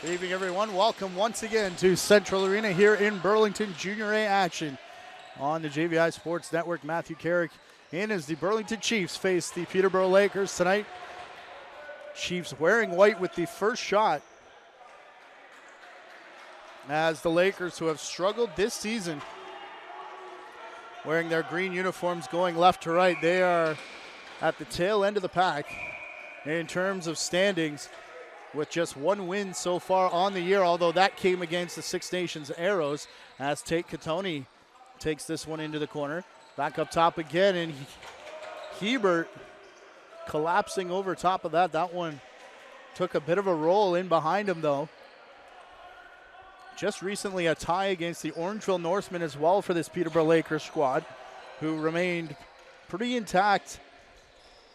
Good evening, everyone. Welcome once again to Central Arena here in Burlington. Junior A action on the JVI Sports Network. Matthew Carrick in as the Burlington Chiefs face the Peterborough Lakers tonight. Chiefs wearing white with the first shot, as the Lakers, who have struggled this season, wearing their green uniforms going left to right. They are at the tail end of the pack in terms of standings, with just one win so far on the year, although that came against the Six Nations Arrows, as Tate Katoni takes this one into the corner. Back up top again, and Hebert collapsing over top of that. That one took a bit of a roll in behind him, though. Just recently a tie against the Orangeville Norsemen as well for this Peterborough Lakers squad, who remained pretty intact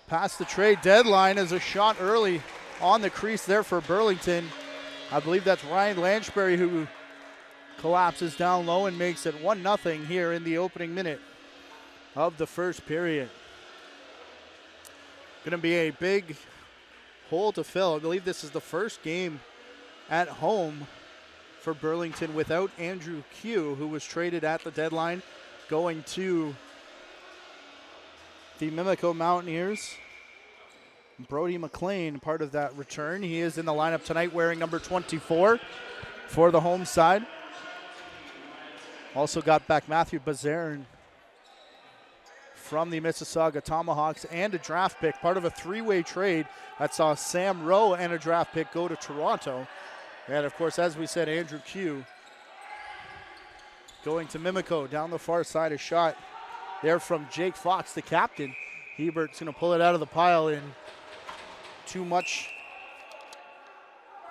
past the trade deadline, as a shot early on the crease there for Burlington. I believe that's Ryan Lanchbury who collapses down low and makes it 1-0 here in the opening minute of the first period. Going to be a big hole to fill. I believe this is the first game at home for Burlington without Andrew Q, who was traded at the deadline, going to the Mimico Mountaineers. Brody McLean, part of that return. He is in the lineup tonight wearing number 24 for the home side. Also got back Matthew Bazaren from the Mississauga Tomahawks and a draft pick, part of a three-way trade that saw Sam Rowe and a draft pick go to Toronto. And, of course, as we said, Andrew Q going to Mimico down the far side. A shot there from Jake Fox, the captain. Hebert's going to pull it out of the pile, and too much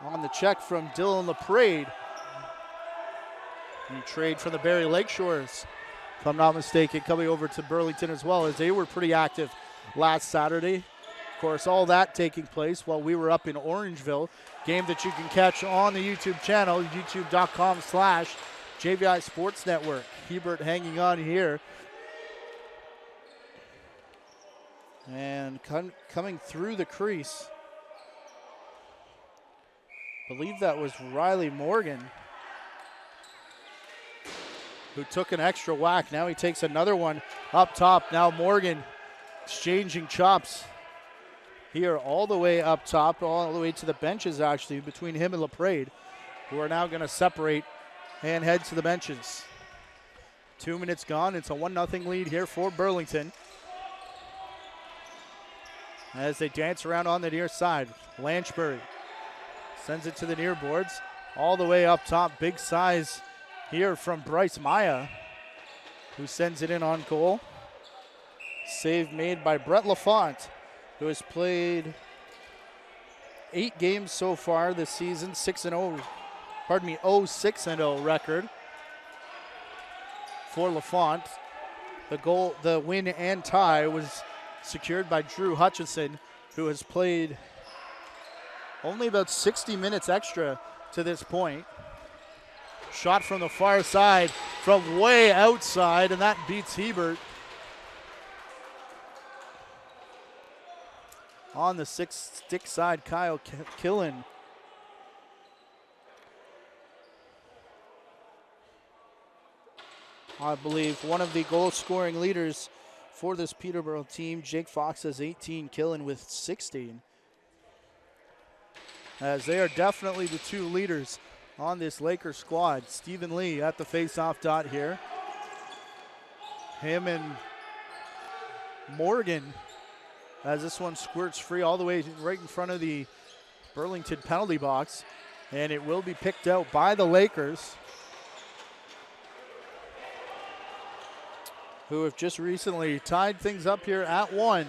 on the check from Dylan LaPrade. The trade from the Barrie Lakeshores, if I'm not mistaken, coming over to Burlington as well, as they were pretty active last Saturday. Of course, all that taking place while we were up in Orangeville. Game that you can catch on the YouTube channel, youtube.com/JVI Sports Network. Hebert hanging on here. And coming through the crease, I believe that was Riley Morgan, who took an extra whack. Now he takes another one up top. Now Morgan exchanging chops here all the way up top, all the way to the benches, actually, between him and LaPrade, who are now going to separate and head to the benches. 2 minutes gone. It's a 1-0 lead here for Burlington, as they dance around on the near side. Lanchbury sends it to the near boards, all the way up top. Big size here from Bryce Maya, who sends it in on goal. Save made by Brett Lafont, who has played 8 games so far this season, 6-0 record for Lafont. The win and tie was secured by Drew Hutchison, who has played only about 60 minutes extra to this point. Shot from the far side, from way outside, and that beats Hebert. On the stick side, Kyle Killen. I believe one of the goal-scoring leaders for this Peterborough team. Jake Fox has 18, Killen with 16. As they are definitely the two leaders on this Lakers squad. Stephen Lee at the face-off dot here. Him and Morgan, as this one squirts free all the way right in front of the Burlington penalty box, and it will be picked out by the Lakers, who have just recently tied things up here at 1,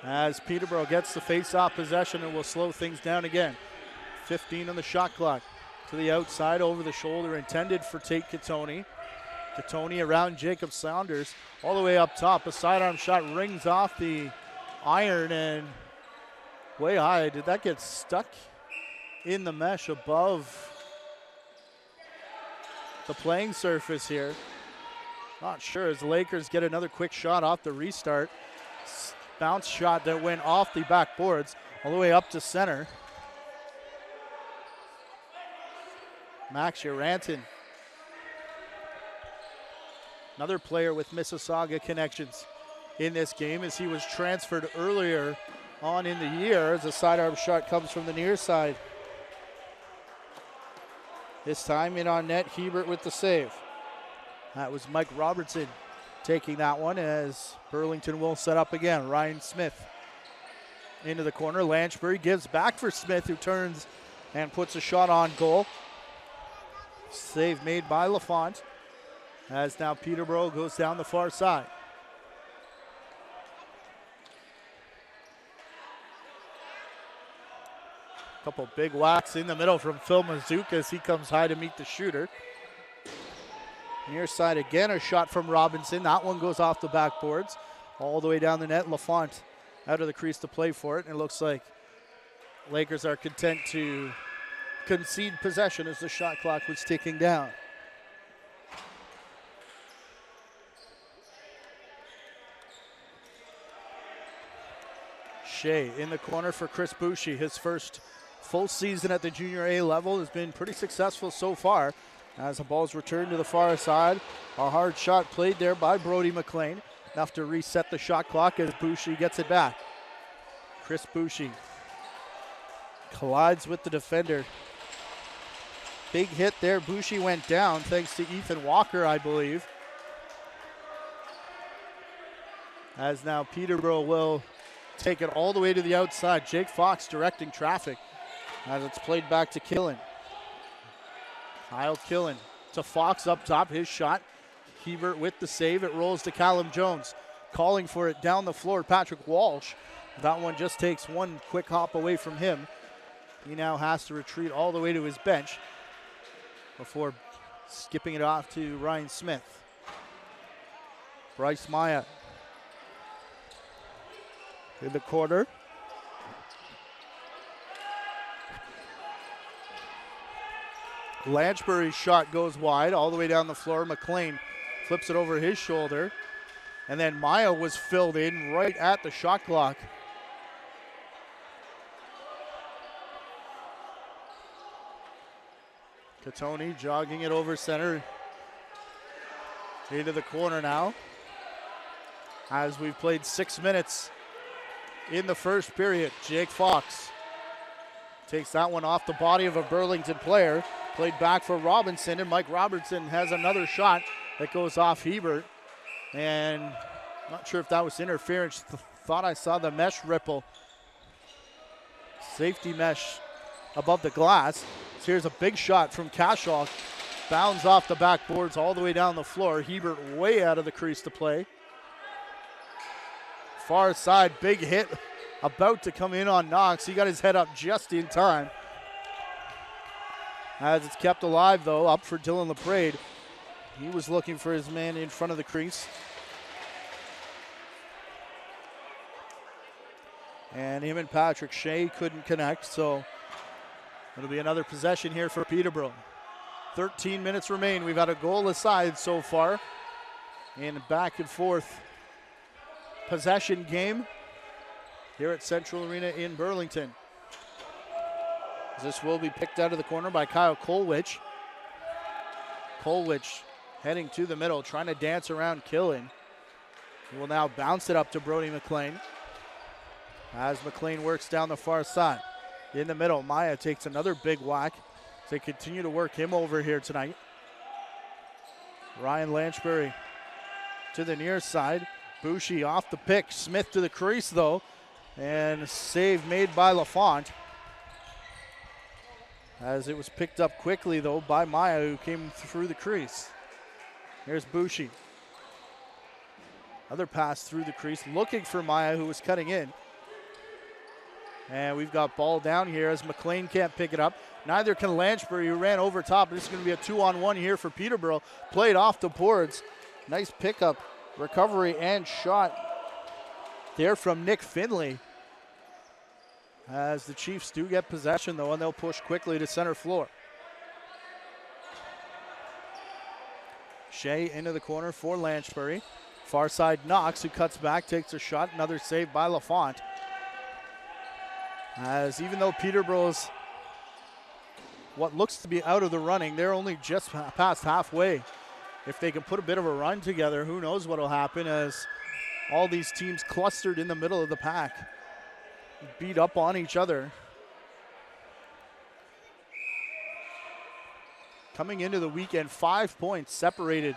as Peterborough gets the face-off possession and will slow things down again. 15 on the shot clock. To the outside, over the shoulder, intended for Tate Katoni. Katoni around Jacob Saunders, all the way up top. A sidearm shot rings off the iron and way high. Did that get stuck in the mesh above the playing surface here? Not sure, as the Lakers get another quick shot off the restart. Bounce shot that went off the backboards all the way up to center. Max Uranton, another player with Mississauga connections in this game, as he was transferred earlier on in the year, as a sidearm shot comes from the near side. This time in on net, Hebert with the save. That was Mike Robertson taking that one, as Burlington will set up again. Ryan Smith into the corner. Lanchbury gives back for Smith, who turns and puts a shot on goal. Save made by Lafont, as now Peterborough goes down the far side. Couple big whacks in the middle from Phil Mazuka as he comes high to meet the shooter. Near side again, a shot from Robinson. That one goes off the backboards all the way down the net. Lafont out of the crease to play for it, and it looks like Lakers are content to concede possession as the shot clock was ticking down. Shea in the corner for Chris Boucher. His first full season at the Junior A level has been pretty successful so far, as the ball's returned to the far side. A hard shot played there by Brody McLean, enough to reset the shot clock as Boucher gets it back. Chris Boucher collides with the defender. Big hit there. Boucher went down thanks to Ethan Walker, I believe. As now Peterborough will take it all the way to the outside. Jake Fox directing traffic as it's played back to Killen. Kyle Killen to Fox up top. His shot. Hebert with the save. It rolls to Callum Jones. Calling for it down the floor. Patrick Walsh. That one just takes one quick hop away from him. He now has to retreat all the way to his bench before skipping it off to Ryan Smith. Bryce Maya in the corner. Lanchbury's shot goes wide all the way down the floor. McLean flips it over his shoulder. And then Maya was filled in right at the shot clock. Catoni jogging it over center. Into the corner now. As we've played 6 minutes in the first period. Jake Fox takes that one off the body of a Burlington player. Played back for Robinson, and Mike Robertson has another shot that goes off Hebert. And not sure if that was interference. Thought I saw the mesh ripple. Safety mesh above the glass. So here's a big shot from Cashall. Bounds off the backboards all the way down the floor. Hebert way out of the crease to play. Far side, big hit about to come in on Knox. He got his head up just in time. As it's kept alive, though, up for Dylan LaPrade. He was looking for his man in front of the crease. And him and Patrick Shea couldn't connect, so it'll be another possession here for Peterborough. 13 minutes remain. We've had a goal aside so far in a back and forth possession game here at Central Arena in Burlington. This will be picked out of the corner by Kyle Kolwich. Kolwich heading to the middle, trying to dance around Killen. He will now bounce it up to Brody McLean as McLean works down the far side. In the middle, Maya takes another big whack. They continue to work him over here tonight. Ryan Lanchbury to the near side. Boucher off the pick. Smith to the crease, though. And a save made by Lafont. As it was picked up quickly, though, by Maya, who came through the crease. Here's Boucher. Another pass through the crease, looking for Maya, who was cutting in. And we've got ball down here as McLean can't pick it up. Neither can Lanchbury, who ran over top. This is going to be a 2-on-1 here for Peterborough. Played off the boards. Nice pickup, recovery, and shot there from Nick Finley. As the Chiefs do get possession, though, and they'll push quickly to center floor. Shea into the corner for Lanchbury. Far side Knox, who cuts back, takes a shot. Another save by Lafont. As even though Peterborough's what looks to be out of the running. They're only just past halfway. If they can put a bit of a run together, who knows what will happen as all these teams clustered in the middle of the pack beat up on each other. Coming into the weekend, 5 points separated,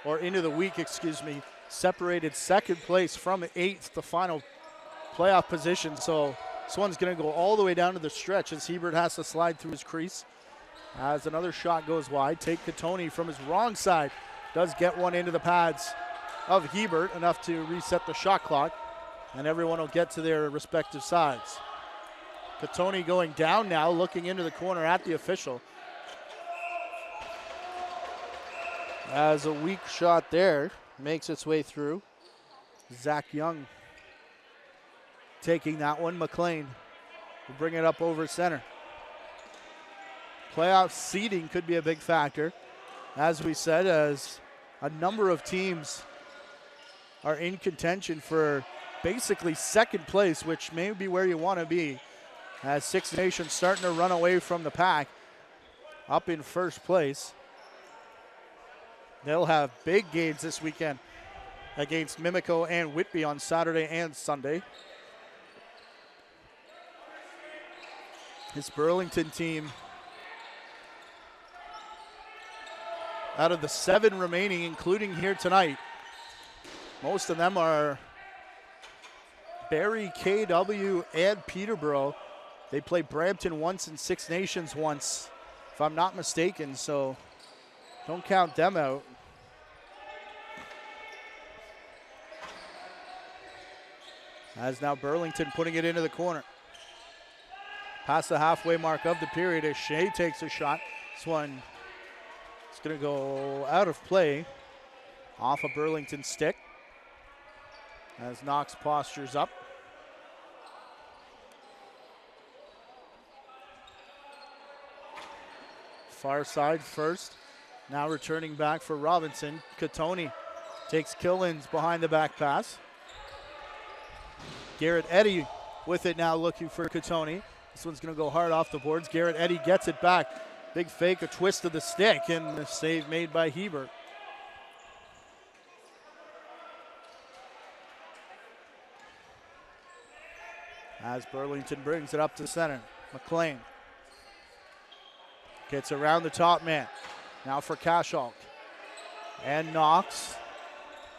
or into the week, excuse me, separated second place from 8th, the final playoff position. So this one's going to go all the way down to the stretch as Hebert has to slide through his crease. As another shot goes wide, Tate Catoni from his wrong side does get one into the pads of Hebert, enough to reset the shot clock, and everyone will get to their respective sides. Catoni going down now, looking into the corner at the official. As a weak shot there makes its way through. Zach Young taking that one. McLean will bring it up over center. Playoff seeding could be a big factor, as we said, as a number of teams are in contention for basically second place, which may be where you want to be, as Six Nations starting to run away from the pack up in first place. They'll have big games this weekend against Mimico and Whitby on Saturday and Sunday. This Burlington team, out of the 7 remaining, including here tonight, most of them are Barrie, KW, and Peterborough. They played Brampton once and Six Nations once, if I'm not mistaken, so don't count them out. As now Burlington putting it into the corner. Past the halfway mark of the period as Shea takes a shot. This one is going to go out of play off a Burlington stick as Knox postures up. Far side first. Now returning back for Robinson. Catoni takes Killins behind the back pass. Garrett Eddy with it now, looking for Catoni. This one's going to go hard off the boards. Garrett Eddy gets it back. Big fake, a twist of the stick, and the save made by Hebert. As Burlington brings it up to center. McLean gets around the top man. Now for Cashall. And Knox.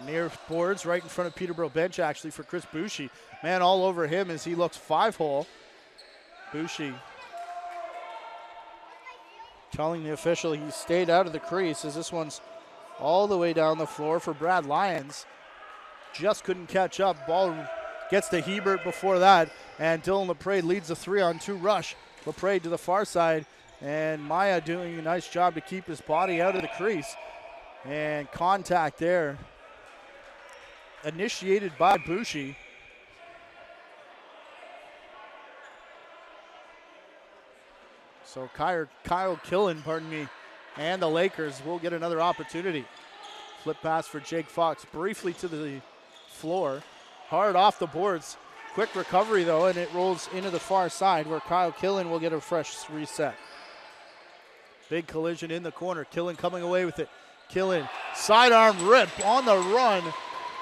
Near boards, right in front of Peterborough bench, actually, for Chris Boucher. Man all over him as he looks 5-hole. Boucher telling the official he stayed out of the crease as this one's all the way down the floor for Brad Lyons. Just couldn't catch up. Ball gets to Hebert before that, and Dylan LePray leads a 3-on-2 rush. LePray to the far side, and Maya doing a nice job to keep his body out of the crease. And contact there initiated by Boucher. So Kyle Killen, and the Lakers will get another opportunity. Flip pass for Jake Fox, briefly to the floor. Hard off the boards. Quick recovery, though, and it rolls into the far side where Kyle Killen will get a fresh reset. Big collision in the corner. Killen coming away with it. Killen, sidearm rip on the run.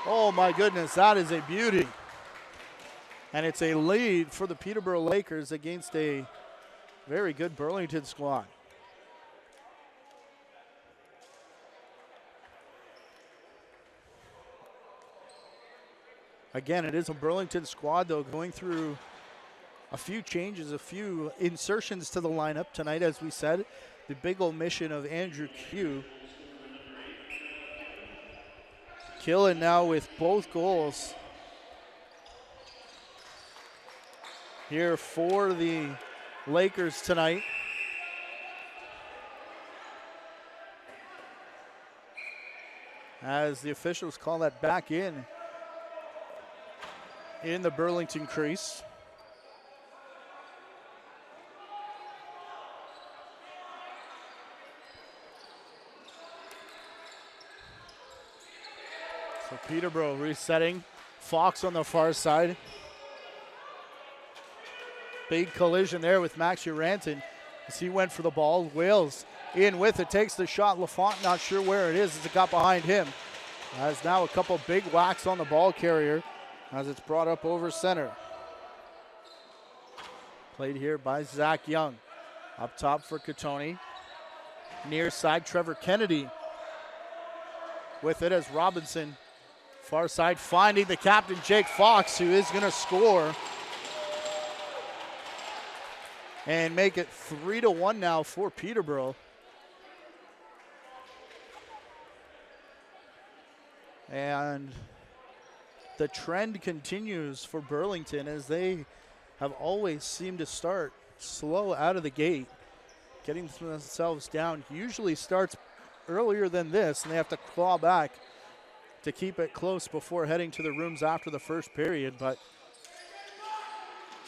Oh, my goodness, that is a beauty. And it's a lead for the Peterborough Lakers against a very good Burlington squad. Again, it is a Burlington squad, though, going through a few changes, a few insertions to the lineup tonight, as we said. The big omission of Andrew Q. Killen now with both goals here for the Lakers tonight. As the officials call that back in the Burlington crease. So Peterborough resetting. Fox on the far side. Big collision there with Max Uranton. as he went for the ball. Wales in with it, takes the shot. Lafont not sure where it is as it got behind him. Has now a couple big whacks on the ball carrier as it's brought up over center. Played here by Zach Young. Up top for Katoni. Near side, Trevor Kennedy with it as Robinson. Far side finding the captain, Jake Fox, who is going to score and make it 3-1 now for Peterborough. And the trend continues for Burlington as they have always seemed to start slow out of the gate. Getting themselves down usually starts earlier than this, and they have to claw back to keep it close before heading to the rooms after the first period. But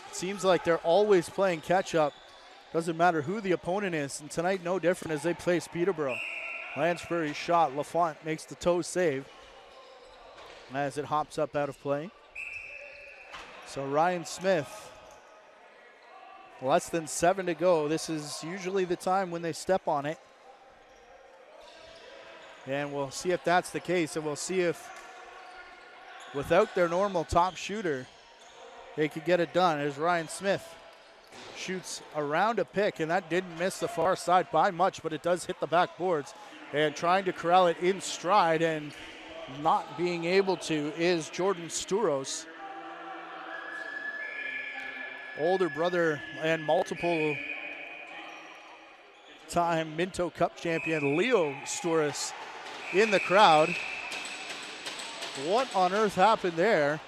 it seems like they're always playing catch up. Doesn't matter who the opponent is, and tonight no different as they face Peterborough. Lansbury's shot, Lafont makes the toe save as it hops up out of play. So Ryan Smith, less than 7 to go. This is usually the time when they step on it. And we'll see if that's the case, and we'll see if without their normal top shooter, they could get it done as Ryan Smith shoots around a pick, and that didn't miss the far side by much, but it does hit the backboards. And trying to corral it in stride and not being able to is Jordan Sturos. Older brother and multiple time Minto Cup champion Leo Sturos in the crowd. What on earth happened there?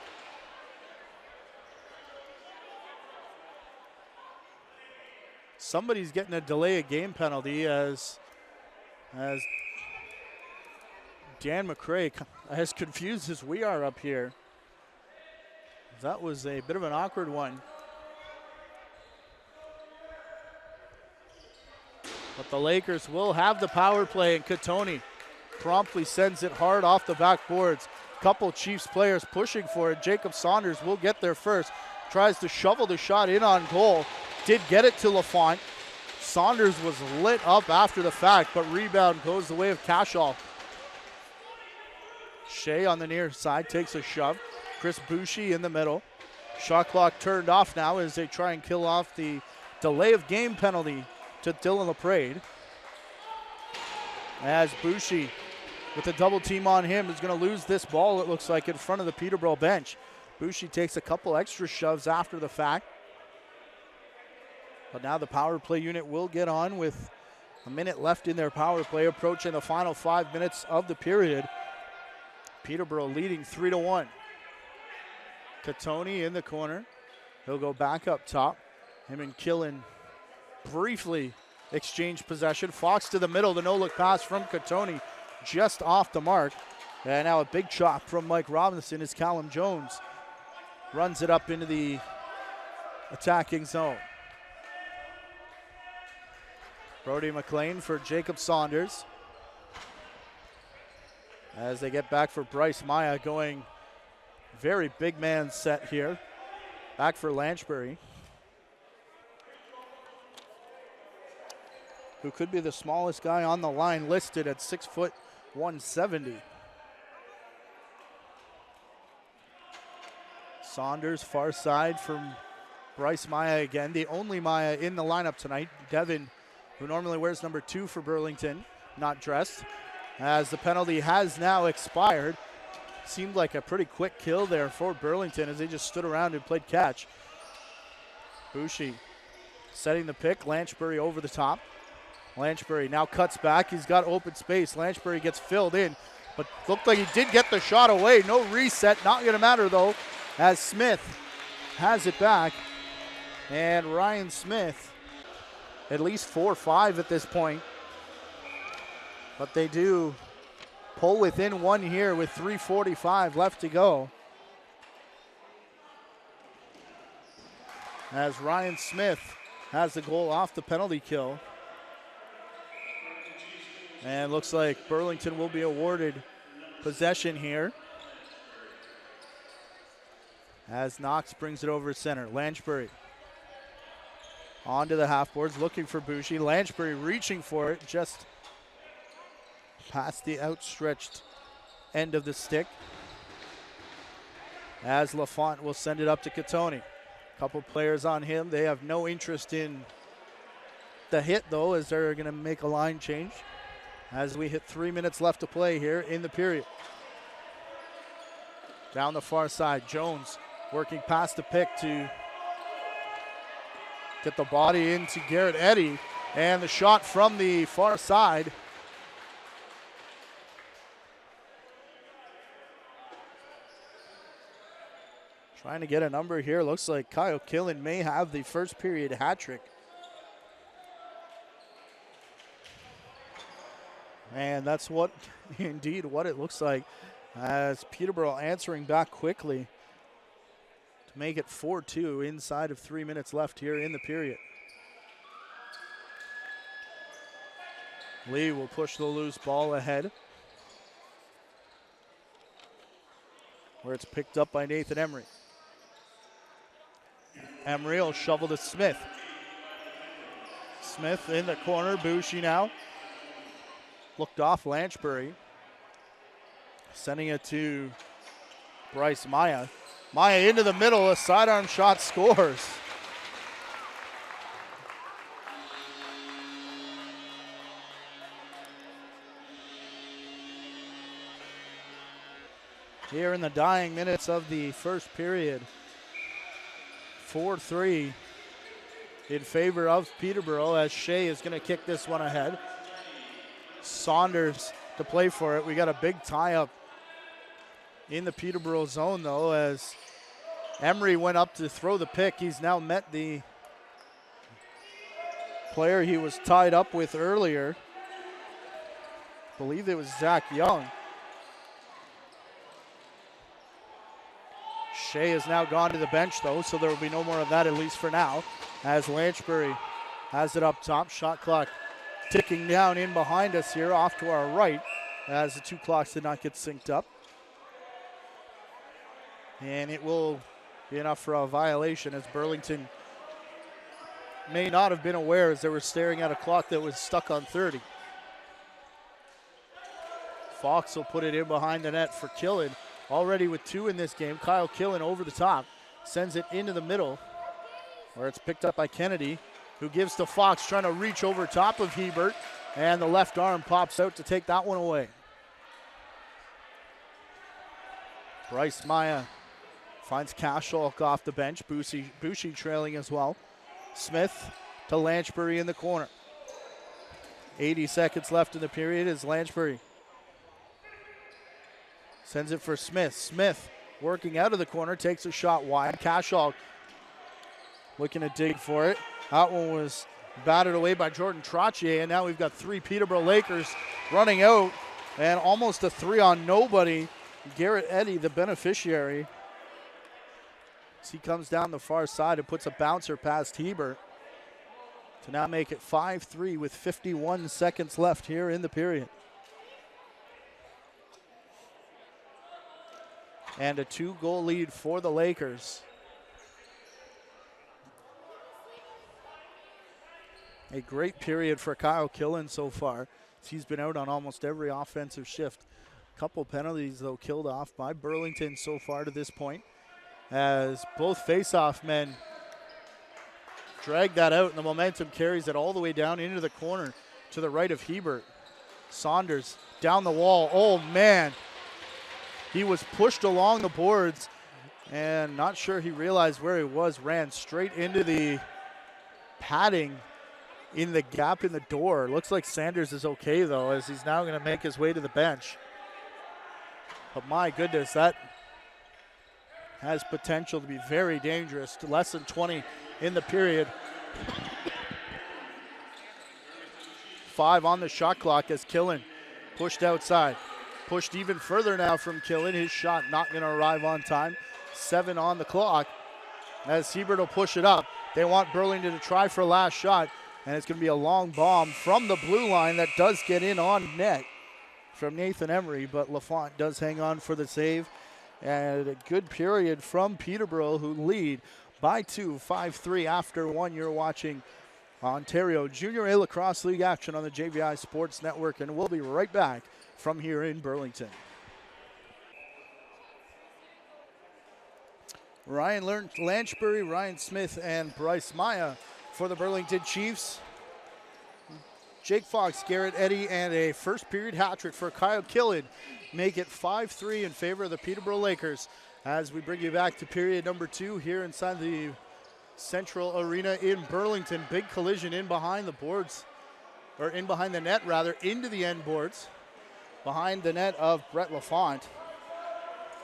Somebody's getting a delay of game penalty as Dan McCray has confused as we are up here. That was a bit of an awkward one. But the Lakers will have the power play, and Katoni promptly sends it hard off the backboards. Couple Chiefs players pushing for it. Jacob Saunders will get there first. Tries to shovel the shot in on goal. Did get it to Lafont. Saunders was lit up after the fact, but rebound goes the way of Cashall. Shea on the near side takes a shove. Chris Boucher in the middle. Shot clock turned off now as they try and kill off the delay of game penalty to Dylan LaPrade. As Boucher with a double team on him is going to lose this ball, it looks like, in front of the Peterborough bench. Boucher takes a couple extra shoves after the fact. But now the power play unit will get on with a minute left in their power play, approaching the final 5 minutes of the period. Peterborough leading 3-1. Katoni in the corner. He'll go back up top. Him and Killen briefly exchange possession. Fox to the middle, the no-look pass from Katoni just off the mark. And now a big chop from Mike Robinson as Callum Jones runs it up into the attacking zone. Brody McLean for Jacob Saunders. As they get back for Bryce Maya, going very big man set here. Back for Lanchbury, who could be the smallest guy on the line, listed at 6'170". Saunders far side from Bryce Maya again. The only Maya in the lineup tonight. Devin, who normally wears number 2 for Burlington, not dressed, as the penalty has now expired. Seemed like a pretty quick kill there for Burlington as they just stood around and played catch. Boucher setting the pick. Lanchbury over the top. Lanchbury now cuts back. He's got open space. Lanchbury gets filled in, but looked like he did get the shot away. No reset. Not going to matter, though, as Smith has it back. And Ryan Smith, at least 4-5 at this point. But they do pull within one here with 3:45 left to go. As Ryan Smith has the goal off the penalty kill. And looks like Burlington will be awarded possession here. As Knox brings it over center. Lanchbury Onto the half boards, looking for Boucher. Lanchbury reaching for it, just past the outstretched end of the stick. As Lafont will send it up to Catoni. Couple players on him. They have no interest in the hit, though, as they're going to make a line change as we hit 3 minutes left to play here in the period. Down the far side, Jones working past the pick to get the body into Garrett Eddy, and the shot from the far side. Trying to get a number here. Looks like Kyle Killen may have the first period hat trick. And that's what, indeed, what it looks like, as Peterborough answering back quickly to make it 4-2 inside of 3 minutes left here in the period. Lee will push the loose ball ahead, where it's picked up by Nathan Emery. Emery will shovel to Smith. Smith in the corner, Boucher now. Looked off Lanchbury. Sending it to Bryce Maya. Maya into the middle, a sidearm shot scores. Here in the dying minutes of the first period. 4-3 in favor of Peterborough, as Shea is going to kick this one ahead. Saunders to play for it. We got a big tie-up in the Peterborough zone, though, as Emery went up to throw the pick. He's now met the player he was tied up with earlier. I believe it was Zach Young. Shea has now gone to the bench, though, so there will be no more of that, at least for now, as Lanchbury has it up top. Shot clock ticking down in behind us here, off to our right, as the two clocks did not get synced up. And it will be enough for a violation, as Burlington may not have been aware, as they were staring at a clock that was stuck on 30. Fox will put it in behind the net for Killen. Already with two in this game. Kyle Killen over the top, sends it into the middle, where it's picked up by Kennedy, who gives to Fox, trying to reach over top of Hebert, and the left arm pops out to take that one away. Bryce Maya finds Kasholk off the bench. Boucher trailing as well. Smith to Lanchbury in the corner. 80 seconds left in the period as Lanchbury sends it for Smith. Smith working out of the corner, takes a shot wide. Kasholk looking to dig for it. That one was batted away by Jordan Trottier, and now we've got three Peterborough Lakers running out, and almost a 3-on-nobody. Garrett Eddy, the beneficiary, as he comes down the far side and puts a bouncer past Hebert to now make it 5-3 with 51 seconds left here in the period. And a 2-goal lead for the Lakers. A great period for Kyle Killen so far. He's been out on almost every offensive shift. Couple penalties, though, killed off by Burlington so far to this point, as both face-off men drag that out, and the momentum carries it all the way down into the corner to the right of Hebert. Saunders down the wall. Oh, man. He was pushed along the boards, and not sure he realized where he was. Ran straight into the padding in the gap in the door. Looks like Sanders is okay, though, as he's now going to make his way to the bench. But my goodness, that has potential to be very dangerous. Less than 20 in the period. 5 on the shot clock as Killen pushed outside. Pushed even further now from Killen. His shot not going to arrive on time. 7 on the clock as Hebert will push it up. They want Burlington to try for a last shot, and it's going to be a long bomb from the blue line that does get in on net from Nathan Emery, but Lafont does hang on for the save. And a good period from Peterborough, who lead by 2, 5-3 after 1. You're watching Ontario Junior A Lacrosse League action on the JVI Sports Network, and we'll be right back from here in Burlington. Ryan Lanchbury, Ryan Smith, and Bryce Maya for the Burlington Chiefs. Jake Fox, Garrett Eddy, and a first period hat trick for Kyle Killen make it 5-3 in favor of the Peterborough Lakers as we bring you back to period number 2 here inside the Central Arena in Burlington. Big collision in behind the boards, or in behind the net rather, into the end boards. Behind the net of Brett LaFont.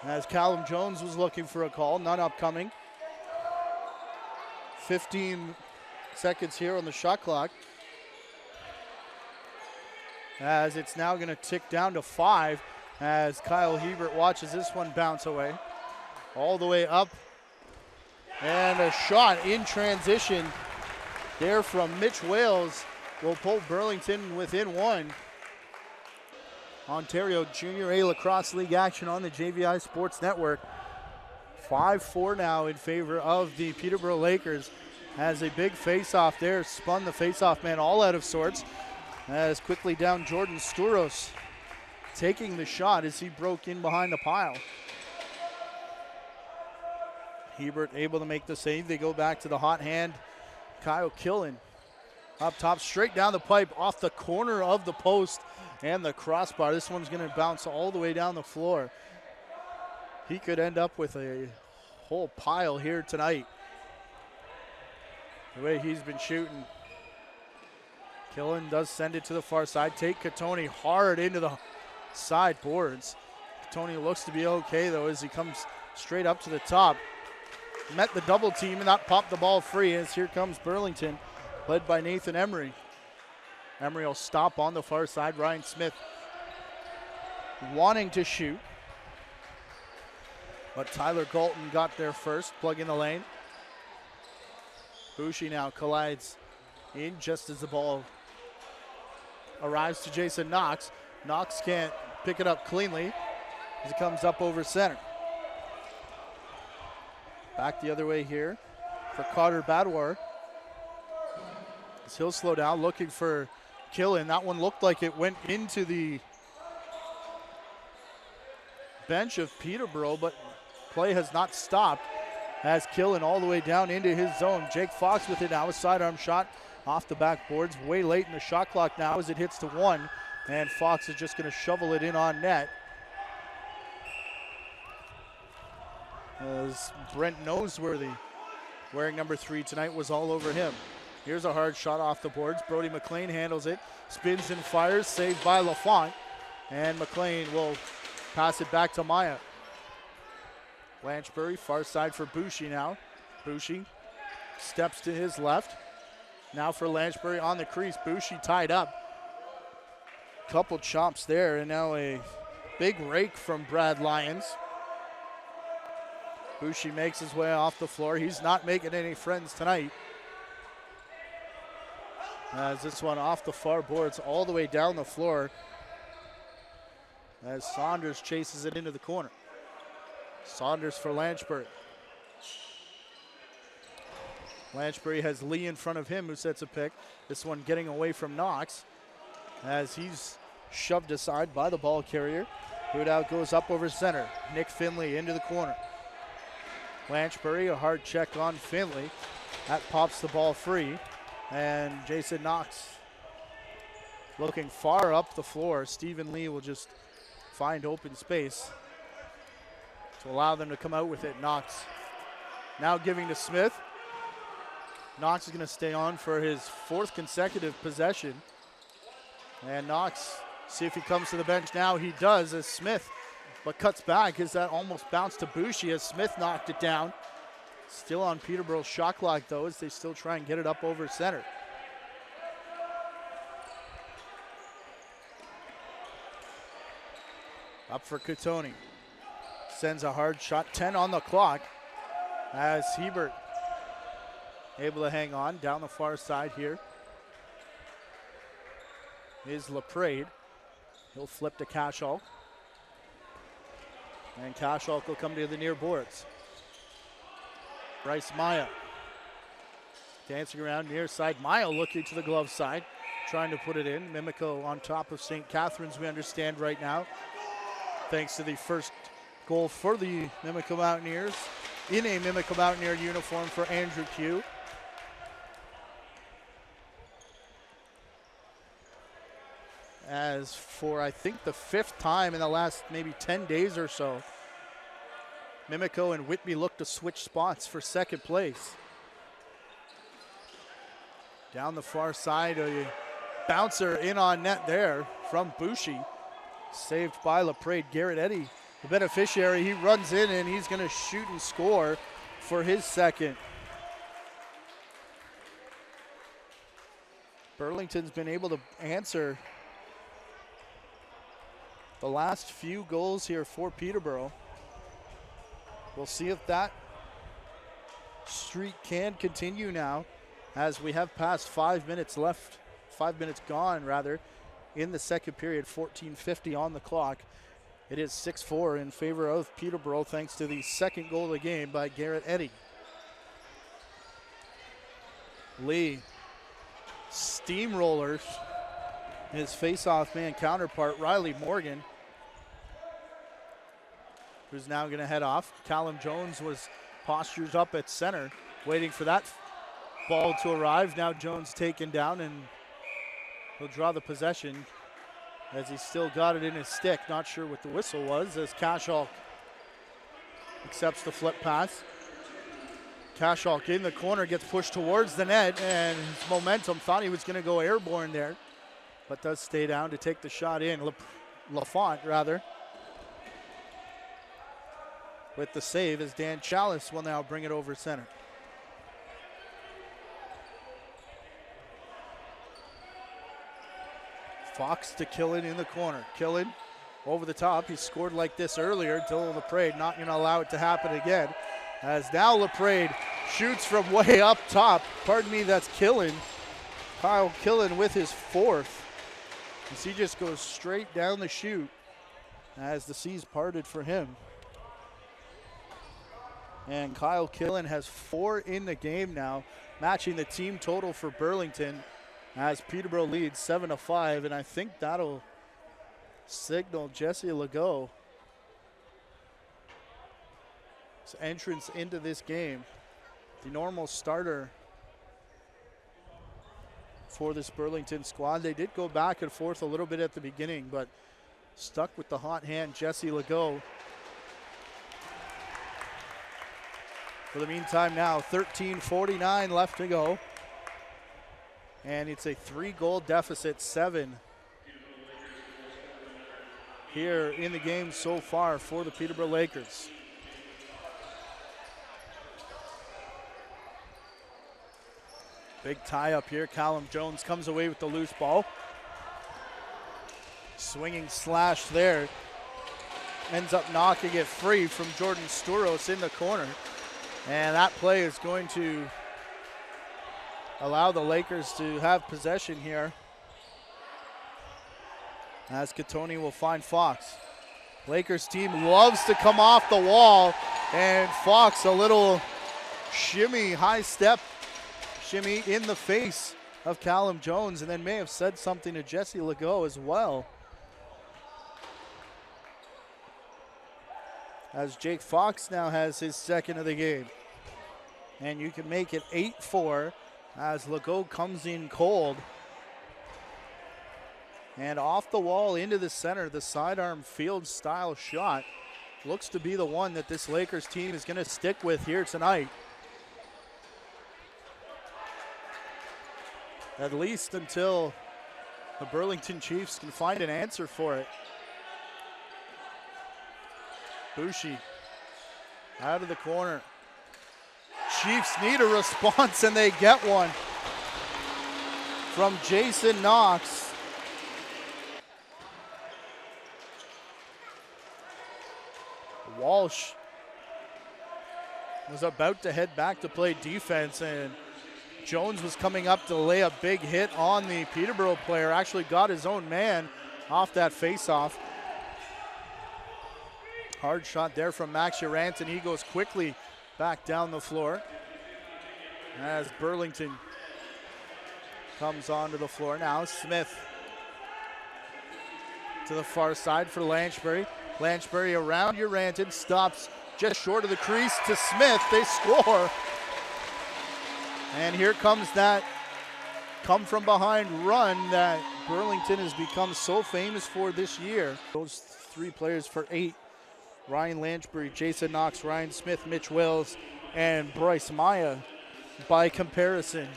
As Callum Jones was looking for a call, none upcoming. 15 seconds here on the shot clock. As it's now going to tick down to 5 as Kyle Hebert watches this one bounce away. All the way up. And a shot in transition there from Mitch Wales will pull Burlington within 1. Ontario Junior A Lacrosse League action on the JVI Sports Network. 5-4 now in favor of the Peterborough Lakers. Has a big face-off there, spun the face-off man all out of sorts. As quickly down Jordan Stouros, taking the shot as he broke in behind the pile. Hebert able to make the save. They go back to the hot hand. Kyle Killen up top, straight down the pipe, off the corner of the post and the crossbar. This one's going to bounce all the way down the floor. He could end up with a whole pile here tonight, the way he's been shooting. Killen does send it to the far side. Take Katoni hard into the side boards. Katoni looks to be okay, though, as he comes straight up to the top. Met the double team and not popped the ball free, as here comes Burlington, led by Nathan Emery. Emery will stop on the far side. Ryan Smith wanting to shoot, but Tyler Galton got there first, plug in the lane. Bushi now collides in just as the ball arrives to Jason Knox. Knox can't pick it up cleanly as it comes up over center. Back the other way here for Carter Badwar. As he'll slow down, looking for Killen. That one looked like it went into the bench of Peterborough, but play has not stopped as Killen all the way down into his zone. Jake Fox with it now, a sidearm shot off the backboards. Way late in the shot clock now as it hits to 1, and Fox is just going to shovel it in on net. As Brent Noseworthy, wearing number 3 tonight, was all over him. Here's a hard shot off the boards. Brody McLean handles it, spins and fires, saved by LaFont, and McLean will pass it back to Maya. Lanchbury, far side for Bushi now. Bushi steps to his left. Now for Lanchbury on the crease. Bushi tied up. Couple chops there, and now a big rake from Brad Lyons. Bushi makes his way off the floor. He's not making any friends tonight. As this one off the far boards all the way down the floor as Saunders chases it into the corner. Saunders for Lanchbury. Lanchbury has Lee in front of him, who sets a pick. This one getting away from Knox as he's shoved aside by the ball carrier. Who now goes up over center. Nick Finley into the corner. Lanchbury, a hard check on Finley. That pops the ball free. And Jason Knox looking far up the floor. Stephen Lee will just find open space to allow them to come out with it. Knox now giving to Smith. Knox is going to stay on for his 4th consecutive possession. And Knox, see if he comes to the bench now. He does, as Smith but cuts back as that almost bounced to Bushi as Smith knocked it down. Still on Peterborough's shot clock, though, as they still try and get it up over center. Up for Katoni. Sends a hard shot, 10 on the clock, as Hebert able to hang on down the far side here. Is LaPrade. He'll flip to Cashall. And Cashall will come to the near boards. Bryce Maya dancing around near side. Maya looking to the glove side, trying to put it in. Mimico on top of St. Catharines, we understand right now, thanks to the first goal for the Mimico Mountaineers in a Mimico Mountaineer uniform for Andrew Q. As for, I think, the 5th time in the last maybe 10 days or so, Mimico and Whitby look to switch spots for second place. Down the far side, a bouncer in on net there from Bushi. Saved by LaPrade. Garrett Eddy, the beneficiary, he runs in and he's going to shoot and score for his second. Burlington's been able to answer the last few goals here for Peterborough. We'll see if that streak can continue now, as we have passed 5 minutes left, 5 minutes gone rather, in the second period, 14:50 on the clock. It is 6-4 in favor of Peterborough thanks to the second goal of the game by Garrett Eddy. Lee steamrollers his face-off man counterpart, Riley Morgan, who's now going to head off. Callum Jones was postured up at center, waiting for that ball to arrive. Now Jones taken down, and he'll draw the possession as he's still got it in his stick. Not sure what the whistle was, as Cashall accepts the flip pass. Cashall in the corner, gets pushed towards the net, and his momentum, thought he was going to go airborne there, but does stay down to take the shot in. Lafont, rather, with the save, as Dan Chalice will now bring it over center. Fox to Killen in the corner. Killen over the top. He scored like this earlier. Dylan LaPrade not going to allow it to happen again, as now LaPrade shoots from way up top. Pardon me, that's Killen. Kyle Killen with his 4th. As he just goes straight down the chute as the seas parted for him. And Kyle Killen has 4 in the game now, matching the team total for Burlington, as Peterborough leads 7-5, and I think that'll signal Jesse Legault his entrance into this game. The normal starter for this Burlington squad. They did go back and forth a little bit at the beginning, but stuck with the hot hand, Jesse Legault. For the meantime now, 13:49 left to go. And it's a 3-goal deficit, 7 here in the game so far for the Peterborough Lakers. Big tie up here. Callum Jones comes away with the loose ball. Swinging slash there. Ends up knocking it free from Jordan Stouros in the corner. And that play is going to allow the Lakers to have possession here, as Katoni will find Fox. Lakers team loves to come off the wall, and Fox a little shimmy, high step shimmy in the face of Callum Jones, and then may have said something to Jesse Legault as well. As Jake Fox now has his second of the game. And you can make it 8-4 as Legault comes in cold. And off the wall into the center, the sidearm field style shot looks to be the one that this Lakers team is going to stick with here tonight. At least until the Burlington Chiefs can find an answer for it. Bushi out of the corner. Chiefs need a response, and they get one from Jason Knox. Walsh was about to head back to play defense, and Jones was coming up to lay a big hit on the Peterborough player. Actually got his own man off that face-off. Hard shot there from Max Urant, and he goes quickly back down the floor as Burlington comes onto the floor now. Smith to the far side for Lanchbury. Lanchbury around Uranton, stops just short of the crease to Smith. They score. And here comes that come from behind run that Burlington has become so famous for this year. Those three players for 8. Ryan Lanchbury, Jason Knox, Ryan Smith, Mitch Wells, and Bryce Maya by comparison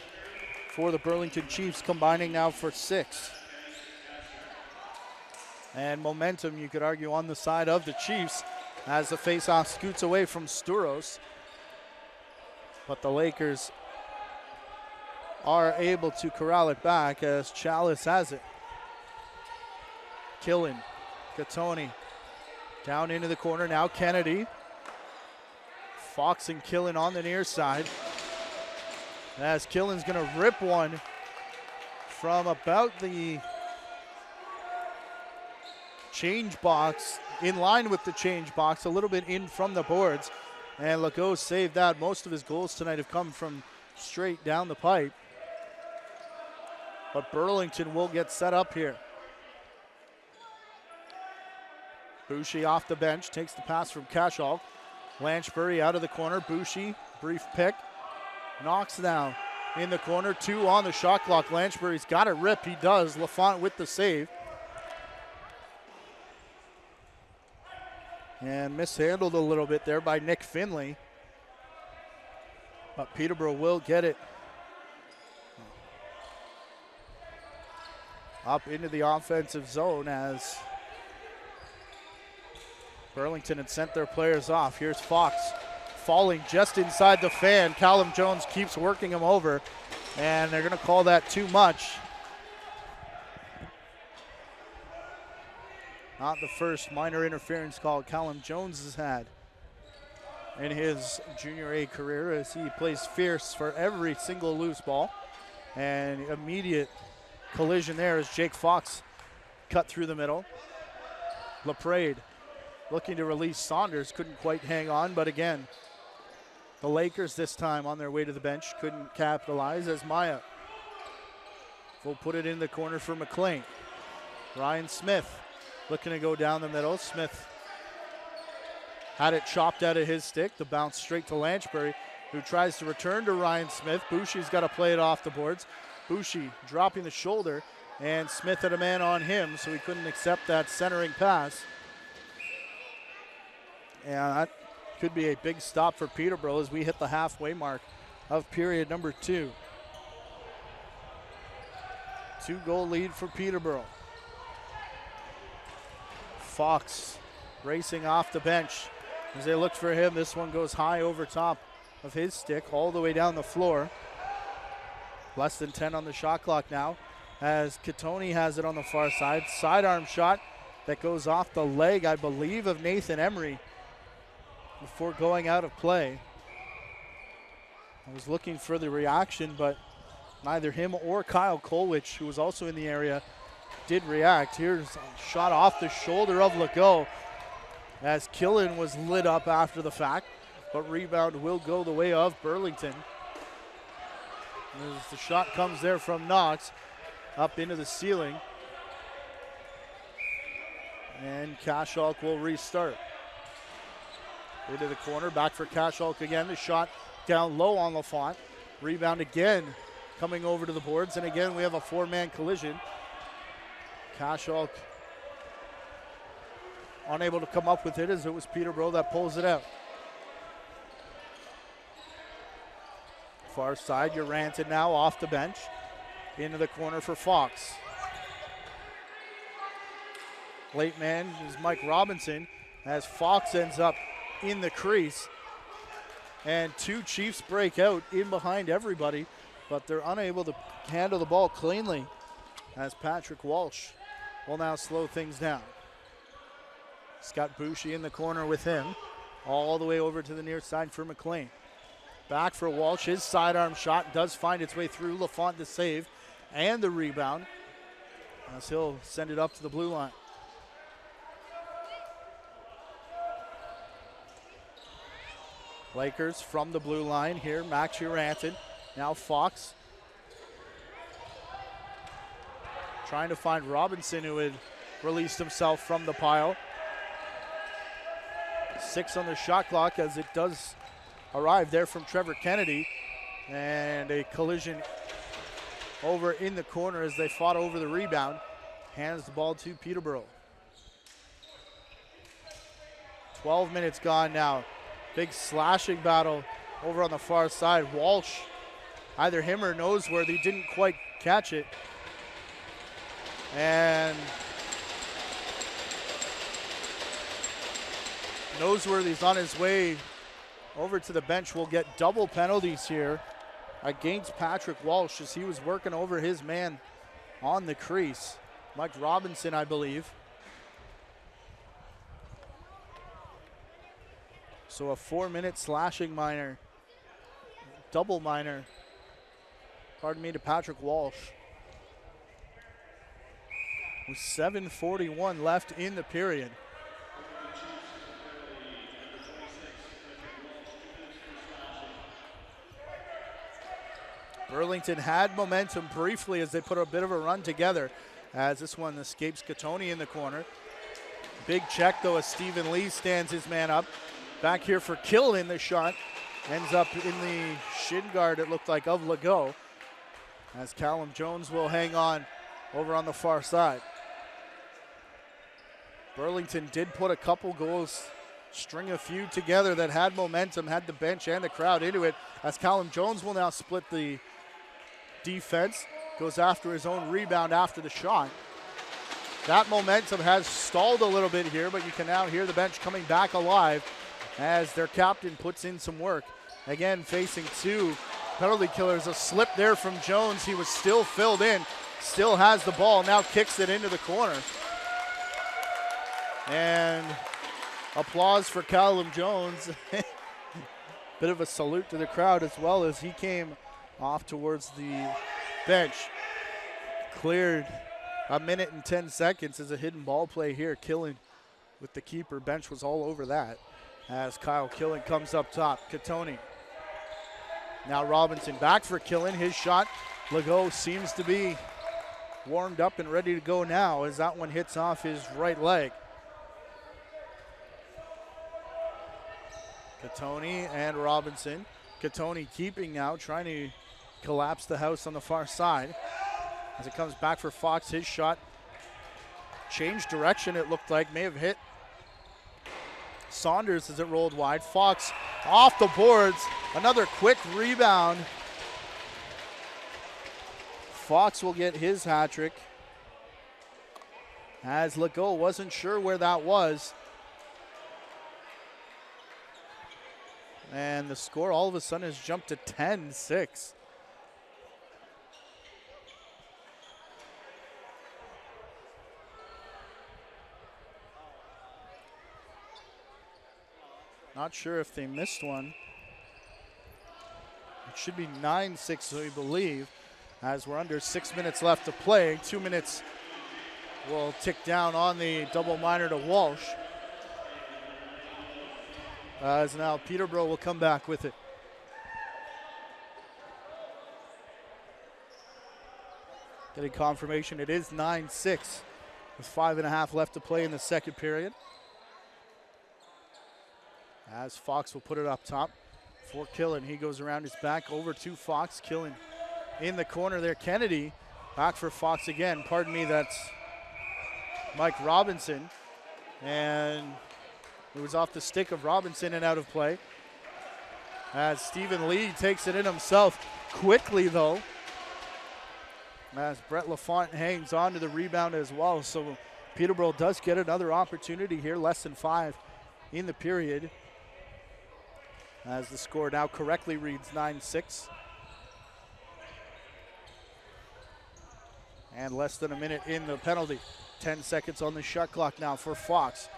for the Burlington Chiefs, combining now for 6. And momentum, you could argue, on the side of the Chiefs as the faceoff scoots away from Sturos. But the Lakers are able to corral it back as Chalice has it. Killen, Catoni, down into the corner now. Kennedy, Fox and Killen on the near side. As Killen's going to rip one from about the change box, in line with the change box, a little bit in from the boards. And Legault saved that. Most of his goals tonight have come from straight down the pipe. But Burlington will get set up here. Boucher off the bench, takes the pass from Cashall. Lanchbury out of the corner. Boucher, brief pick. Knox now in the corner. 2 on the shot clock. Lanchbury's got it rip. He does. Lafont with the save. And mishandled a little bit there by Nick Finley. But Peterborough will get it up into the offensive zone as Burlington had sent their players off. Here's Fox falling just inside the fan. Callum Jones keeps working him over, and they're going to call that too much. Not the first minor interference call Callum Jones has had in his junior A career, as he plays fierce for every single loose ball. And immediate collision there as Jake Fox cut through the middle. LaPrade looking to release Saunders, couldn't quite hang on, but again, the Lakers this time on their way to the bench couldn't capitalize as Maya will put it in the corner for McLean. Ryan Smith looking to go down the middle. Smith had it chopped out of his stick. The bounce straight to Lanchbury, who tries to return to Ryan Smith. Boucher's got to play it off the boards. Boucher dropping the shoulder, and Smith had a man on him, so he couldn't accept that centering pass. And that could be a big stop for Peterborough as we hit the halfway mark of period number 2. 2-goal lead for Peterborough. Fox racing off the bench as they look for him. This one goes high over top of his stick all the way down the floor. Less than 10 on the shot clock now as Catoni has it on the far side. Sidearm shot that goes off the leg, I believe, of Nathan Emery before going out of play. I was looking for the reaction, but neither him or Kyle Kolwich, who was also in the area, did react. Here's a shot off the shoulder of Legault as Killen was lit up after the fact, but rebound will go the way of Burlington. As the shot comes there from Knox up into the ceiling, and Kashalk will restart. Into the corner, back for Kashalk again. The shot down low on Lafont. Rebound again coming over to the boards, and again we have a 4-man collision. Kashalk unable to come up with it as it was Peterborough that pulls it out. Far side, Uranton now off the bench. Into the corner for Fox. Late man is Mike Robinson as Fox ends up in the crease. And 2 Chiefs break out in behind everybody, but they're unable to handle the ball cleanly as Patrick Walsh will now slow things down. Scott Boucher in the corner with him, all the way over to the near side for McLean. Back for Walsh, his sidearm shot does find its way through. Lafont to save and the rebound as he'll send it up to the blue line. Lakers from the blue line here. Max Uranton. Now Fox. Trying to find Robinson, who had released himself from the pile. 6 on the shot clock as it does arrive there from Trevor Kennedy. And a collision over in the corner as they fought over the rebound. Hands the ball to Peterborough. 12 minutes gone now. Big slashing battle over on the far side. Walsh, either him or Noseworthy, didn't quite catch it. And Noseworthy's on his way over to the bench. Will get double penalties here against Patrick Walsh as he was working over his man on the crease. Mike Robinson, I believe. So a 4-minute slashing minor, double minor, to Patrick Walsh. With 7:41 left in the period. Burlington had momentum briefly as they put a bit of a run together, as this one escapes Catoni in the corner. Big check though as Stephen Lee stands his man up. Back here for Killen, the shot ends up in the shin guard, it looked like, of Legault, as Callum Jones will hang on over on the far side. Burlington did put a couple goals, string a few together that had momentum, had the bench and the crowd into it, as Callum Jones will now split the defense, goes after his own rebound after the shot. That momentum has stalled a little bit here, but you can now hear the bench coming back alive as their captain puts in some work. Again, facing 2 penalty killers. A slip there from Jones. He was still filled in, still has the ball, now kicks it into the corner. And applause for Callum Jones. Bit of a salute to the crowd as well as he came off towards the bench. Cleared a minute and 10 seconds as a hidden ball play here. Killen with the keeper. Bench was all over that as Kyle Killen comes up top. Catoni. Now Robinson back for Killen. His shot. Legault seems to be warmed up and ready to go now as that one hits off his right leg. Catoni and Robinson. Catoni keeping now, trying to collapse the house on the far side. As it comes back for Fox, his shot changed direction, it looked like, may have hit Saunders as it rolled wide. Fox off the boards, another quick rebound. Fox will get his hat trick, as Legault wasn't sure where that was. And the score all of a sudden has jumped to 10-6. Not sure if they missed one. It should be 9-6, we believe, as we're under 6 minutes left to play. 2 minutes will tick down on the double minor to Walsh. As now Peterborough will come back with it. Getting confirmation, it is 9-6 with 5.5 left to play in the second period. As Fox will put it up top for Killen. He goes around his back over to Fox. Killen in the corner there. Kennedy back for Fox again. Pardon me, that's Mike Robinson. And it was off the stick of Robinson and out of play. As Stephen Lee takes it in himself quickly though. As Brett Lafont hangs on to the rebound as well. So Peterborough does get another opportunity here. Less than 5 in the period. As the score now correctly reads 9-6. And less than a minute in the penalty. 10 seconds on the shot clock now for Fox.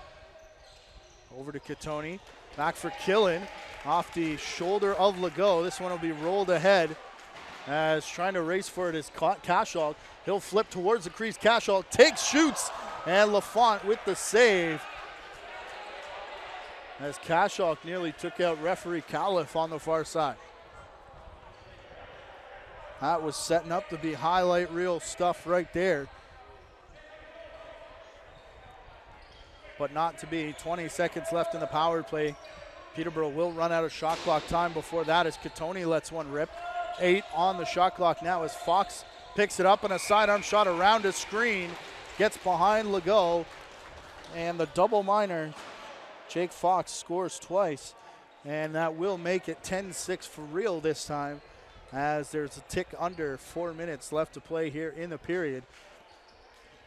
Over to Catoni. Back for Killen. Off the shoulder of Legault. This one will be rolled ahead. As trying to race for it is Cashall. He'll flip towards the crease. Cashall takes, shoots. And Lafont with the save. as Kashok nearly took out referee Califf on the far side. That was setting up to be highlight reel stuff right there. But not to be. 20 seconds left in the power play. Peterborough will run out of shot clock time before that as Katoni lets one rip. 8 on the shot clock now as Fox picks it up and a sidearm shot around a screen. Gets behind Legault. And the double minor, Jake Fox, scores twice. And that will make it 10-6 for real this time, as there's a tick under 4 minutes left to play here in the period.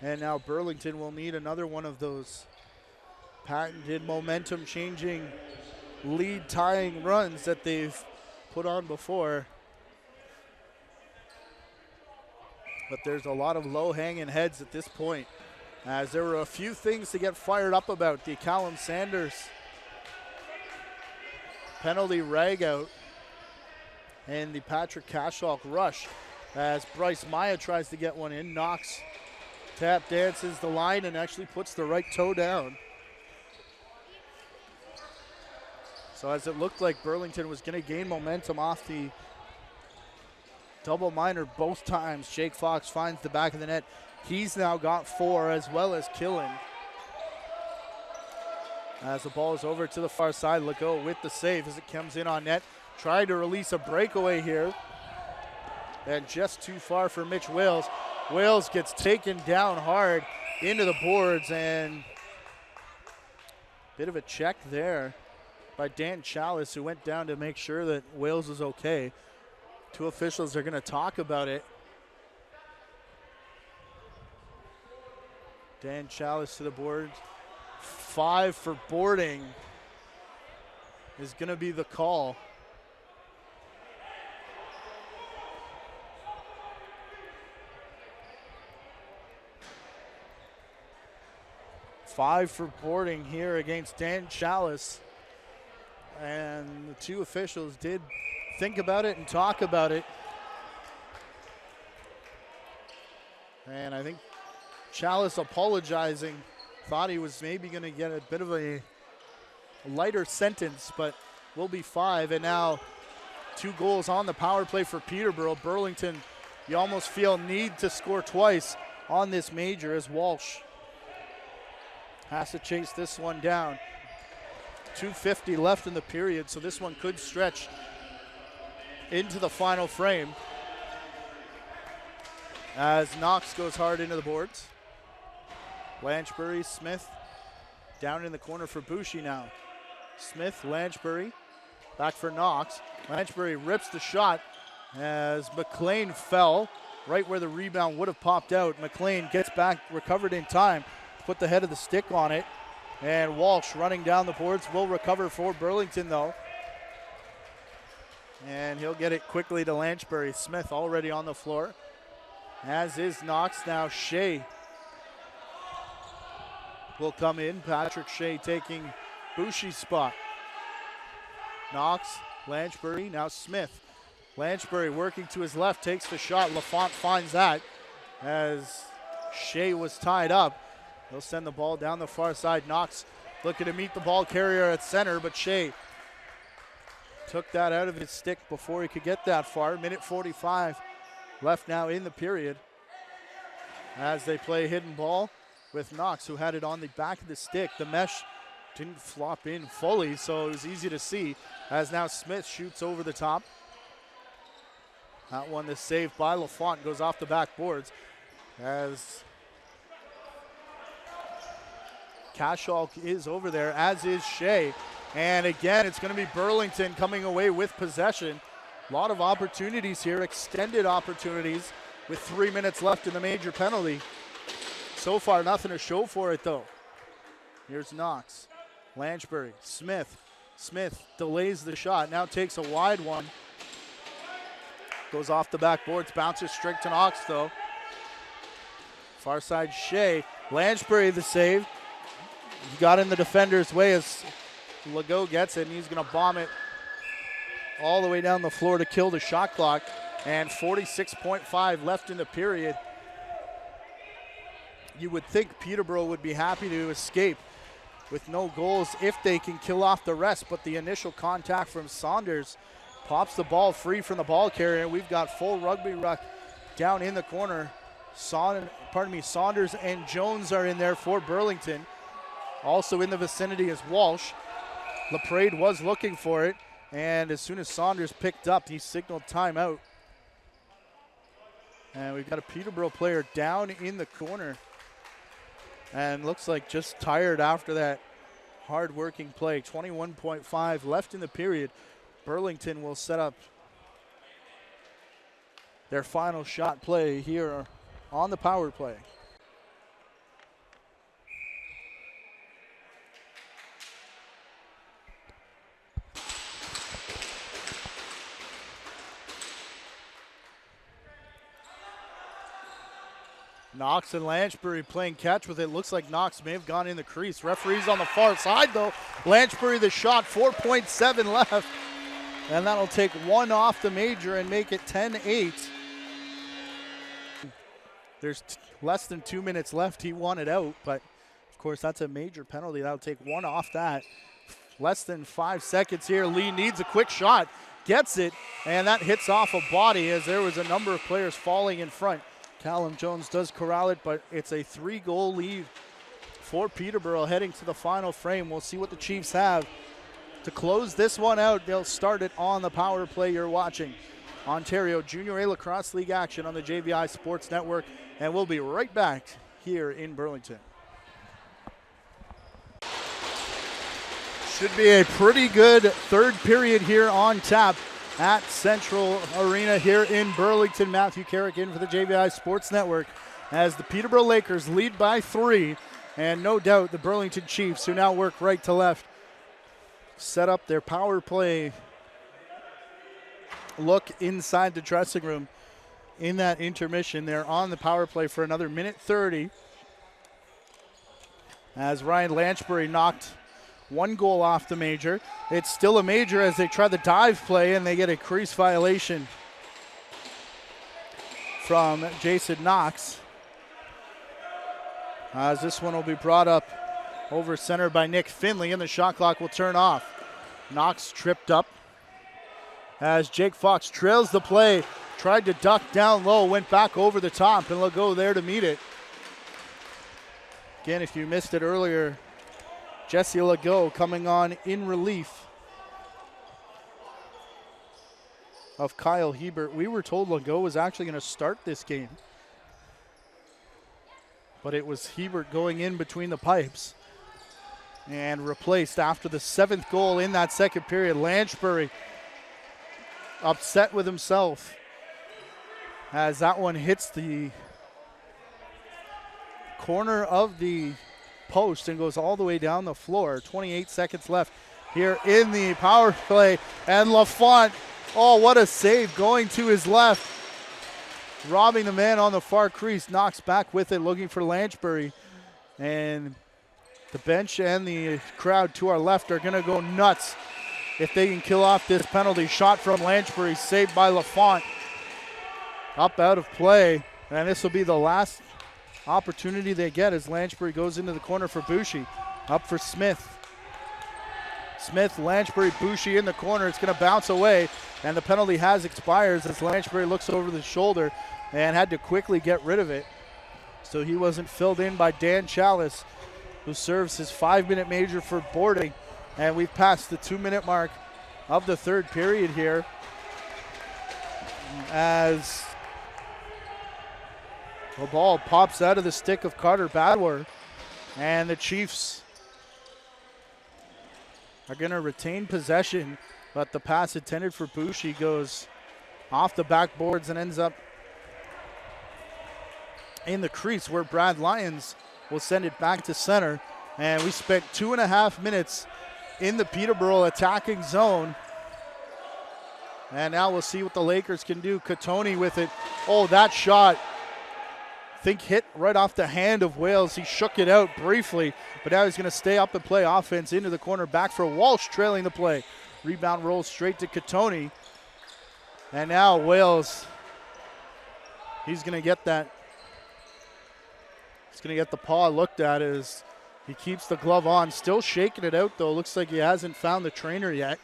And now Burlington will need another one of those patented momentum-changing, lead-tying runs that they've put on before. But there's a lot of low-hanging heads at this point, as there were a few things to get fired up about. The Callum Sanders penalty rag-out and the Patrick Kashok rush, as Bryce Maya tries to get one in. Knox tap dances the line and actually puts the right toe down. So as it looked like Burlington was going to gain momentum off the double minor both times, Jake Fox finds the back of the net. He's now got 4, as well as Killen. As the ball is over to the far side, Legault with the save as it comes in on net. Tried to release a breakaway here, and just too far for Mitch Wales. Wales gets taken down hard into the boards, and bit of a check there by Dan Chalice, who went down to make sure that Wales was okay. 2 officials are going to talk about it. Dan Chalice to the boards. 5 for boarding is going to be the call. Five for boarding here against Dan Chalice. And the 2 officials did think about it and talk about it. And I think Chalice apologizing, thought he was maybe going to get a bit of a lighter sentence, but will be 5. And now 2 goals on the power play for Peterborough. Burlington, you almost feel need to score twice on this major, as Walsh has to chase this one down. 2:50 left in the period, so this one could stretch into the final frame, as Knox goes hard into the boards. Lanchbury, Smith down in the corner for Boucher now. Smith, Lanchbury, back for Knox. Lanchbury rips the shot as McLean fell right where the rebound would have popped out. McLean gets back, recovered in time, put the head of the stick on it, and Walsh running down the boards will recover for Burlington though. And he'll get it quickly to Lanchbury. Smith already on the floor, as is Knox. Now Shea will come in. Patrick Shea taking Boucher's spot. Knox, Lanchbury, now Smith. Lanchbury working to his left, takes the shot. Lafont finds that as Shea was tied up. He'll send the ball down the far side. Knox looking to meet the ball carrier at center, but Shea took that out of his stick before he could get that far. Minute 45 left now in the period, as they play hidden ball with Knox, who had it on the back of the stick. The mesh didn't flop in fully, so it was easy to see, as now Smith shoots over the top. That one, the save by Lafont, goes off the backboards, as Kashok is over there, as is Shea. And again, it's going to be Burlington coming away with possession. A lot of opportunities here, extended opportunities, with 3 minutes left in the major penalty. So far, nothing to show for it, though. Here's Knox. Lanchbury. Smith. Smith delays the shot. Now takes a wide one. Goes off the backboards. Bounces straight to Knox, though. Far side, Shea. Lanchbury the save. He got in the defender's way as Legault gets it, and he's going to bomb it all the way down the floor to kill the shot clock. And 46.5 left in the period. You would think Peterborough would be happy to escape with no goals if they can kill off the rest. But the initial contact from Saunders pops the ball free from the ball carrier, and we've got full rugby ruck down in the corner. Saunders and Jones are in there for Burlington. Also in the vicinity is Walsh. LaPrade was looking for it, and as soon as Saunders picked up, he signaled timeout. And we've got a Peterborough player down in the corner, and looks like just tired after that hard-working play. 21.5 left in the period. Burlington will set up their final shot play here on the power play. Knox and Lanchbury playing catch with it. Looks like Knox may have gone in the crease. Referee's on the far side though. Lanchbury the shot, 4.7 left. And that'll take one off the major and make it 10-8. There's less than 2 minutes left. He won it out, but of course that's a major penalty. That'll take one off that. Less than 5 seconds here. Lee needs a quick shot. Gets it, and that hits off a body as there was a number of players falling in front. Callum Jones does corral it, but it's a 3-goal lead for Peterborough heading to the final frame. We'll see what the Chiefs have to close this one out. They'll start it on the power play you're watching. Ontario Junior A Lacrosse League action on the JVI Sports Network, and we'll be right back here in Burlington. Should be a pretty good third period here on tap at Central Arena here in Burlington. Matthew Carrick in for the JVI Sports Network as the Peterborough Lakers lead by 3. And no doubt the Burlington Chiefs, who now work right to left, set up their power play look inside the dressing room in that intermission. They're on the power play for another minute 30 as Ryan Lanchbury knocked 1 goal off the major. It's still a major as they try the dive play and they get a crease violation from Jason Knox. As this one will be brought up over center by Nick Finley, and the shot clock will turn off. Knox tripped up as Jake Fox trails the play, tried to duck down low, went back over the top, and Legault there to meet it. Again, if you missed it earlier, Jesse Legault coming on in relief of Kyle Hebert. We were told Legault was actually going to start this game, but it was Hebert going in between the pipes and replaced after the 7th goal in that second period. Lanchbury upset with himself as that one hits the corner of the post and goes all the way down the floor. 28 seconds left here in the power play, and Lafont, oh, what a save going to his left, robbing the man on the far crease. Knocks back with it, looking for Lanchbury, and the bench and the crowd to our left are going to go nuts if they can kill off this penalty. Shot from Lanchbury, saved by Lafont, up out of play, and this will be the last opportunity they get as Lanchbury goes into the corner for Boucher. Up for Smith. Smith, Lanchbury, Boucher in the corner. It's going to bounce away, and the penalty has expired as Lanchbury looks over the shoulder and had to quickly get rid of it. So he wasn't filled in by Dan Chalice, who serves his 5-minute major for boarding. And we've passed the 2-minute mark of the third period here as the ball pops out of the stick of Carter Badwer, and the Chiefs are going to retain possession, but the pass intended for Boucher goes off the backboards and ends up in the crease where Brad Lyons will send it back to center. And we spent 2.5 minutes in the Peterborough attacking zone. And now we'll see what the Lakers can do. Katoni with it. Oh, that shot, I think, hit right off the hand of Wales. He shook it out briefly, but now he's going to stay up and play offense into the corner. Back for Walsh, trailing the play. Rebound rolls straight to Katoni. And now Wales, he's going to get that. He's going to get the paw looked at as He keeps the glove on, still shaking it out though. Looks like he hasn't found the trainer yet.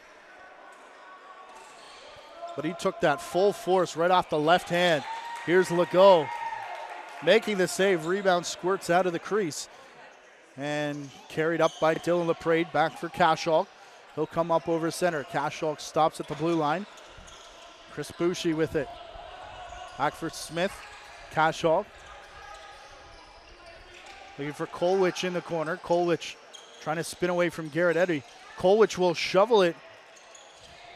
But he took that full force right off the left hand. Here's Legault making the save. Rebound squirts out of the crease. And carried up by Dylan LaPrade, back for Cashall. He'll come up over center. Cashall stops at the blue line. Chris Boucher with it. Back for Smith. Cashall. Looking for Kolwich in the corner. Kolwich trying to spin away from Garrett Eddy. Kolwich will shovel it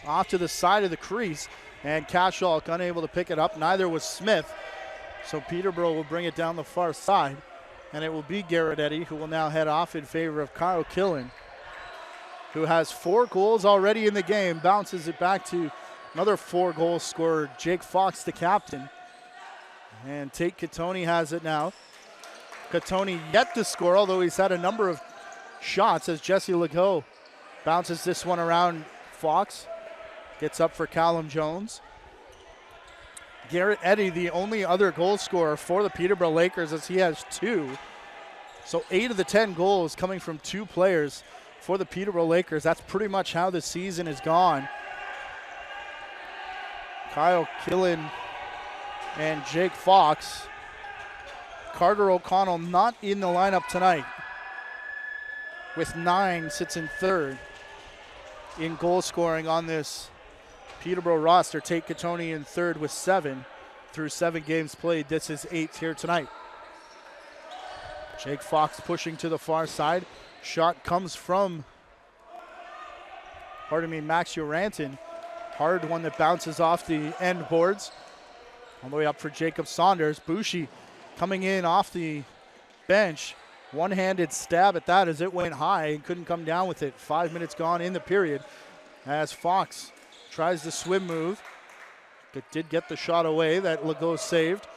off to the side of the crease. And Cashall unable to pick it up. Neither was Smith. So Peterborough will bring it down the far side. And it will be Garrett Eddy who will now head off in favor of Kyle Killen, who has 4 goals already in the game. Bounces it back to another 4-goal scorer, Jake Fox, the captain. And Tate Katoni has it now. Katoni yet to score, although he's had a number of shots as Jesse Legault bounces this one around Fox. Gets up for Callum Jones. Garrett Eddy, the only other goal scorer for the Peterborough Lakers, as he has 2. So 8 of the 10 goals coming from 2 players for the Peterborough Lakers. That's pretty much how the season has gone. Kyle Killen and Jake Fox. Carter O'Connell not in the lineup tonight. With 9, sits in 3rd in goal scoring on this Peterborough roster. Tate Katoni in 3rd with 7 through 7 games played. This is 8th here tonight. Jake Fox pushing to the far side. Shot comes from, Max Uranton. Hard one that bounces off the end boards. All the way up for Jacob Saunders. Boucher coming in off the bench. One-handed stab at that as it went high and couldn't come down with it. 5 minutes gone in the period as Fox tries the swim move, but did get the shot away that Legault saved.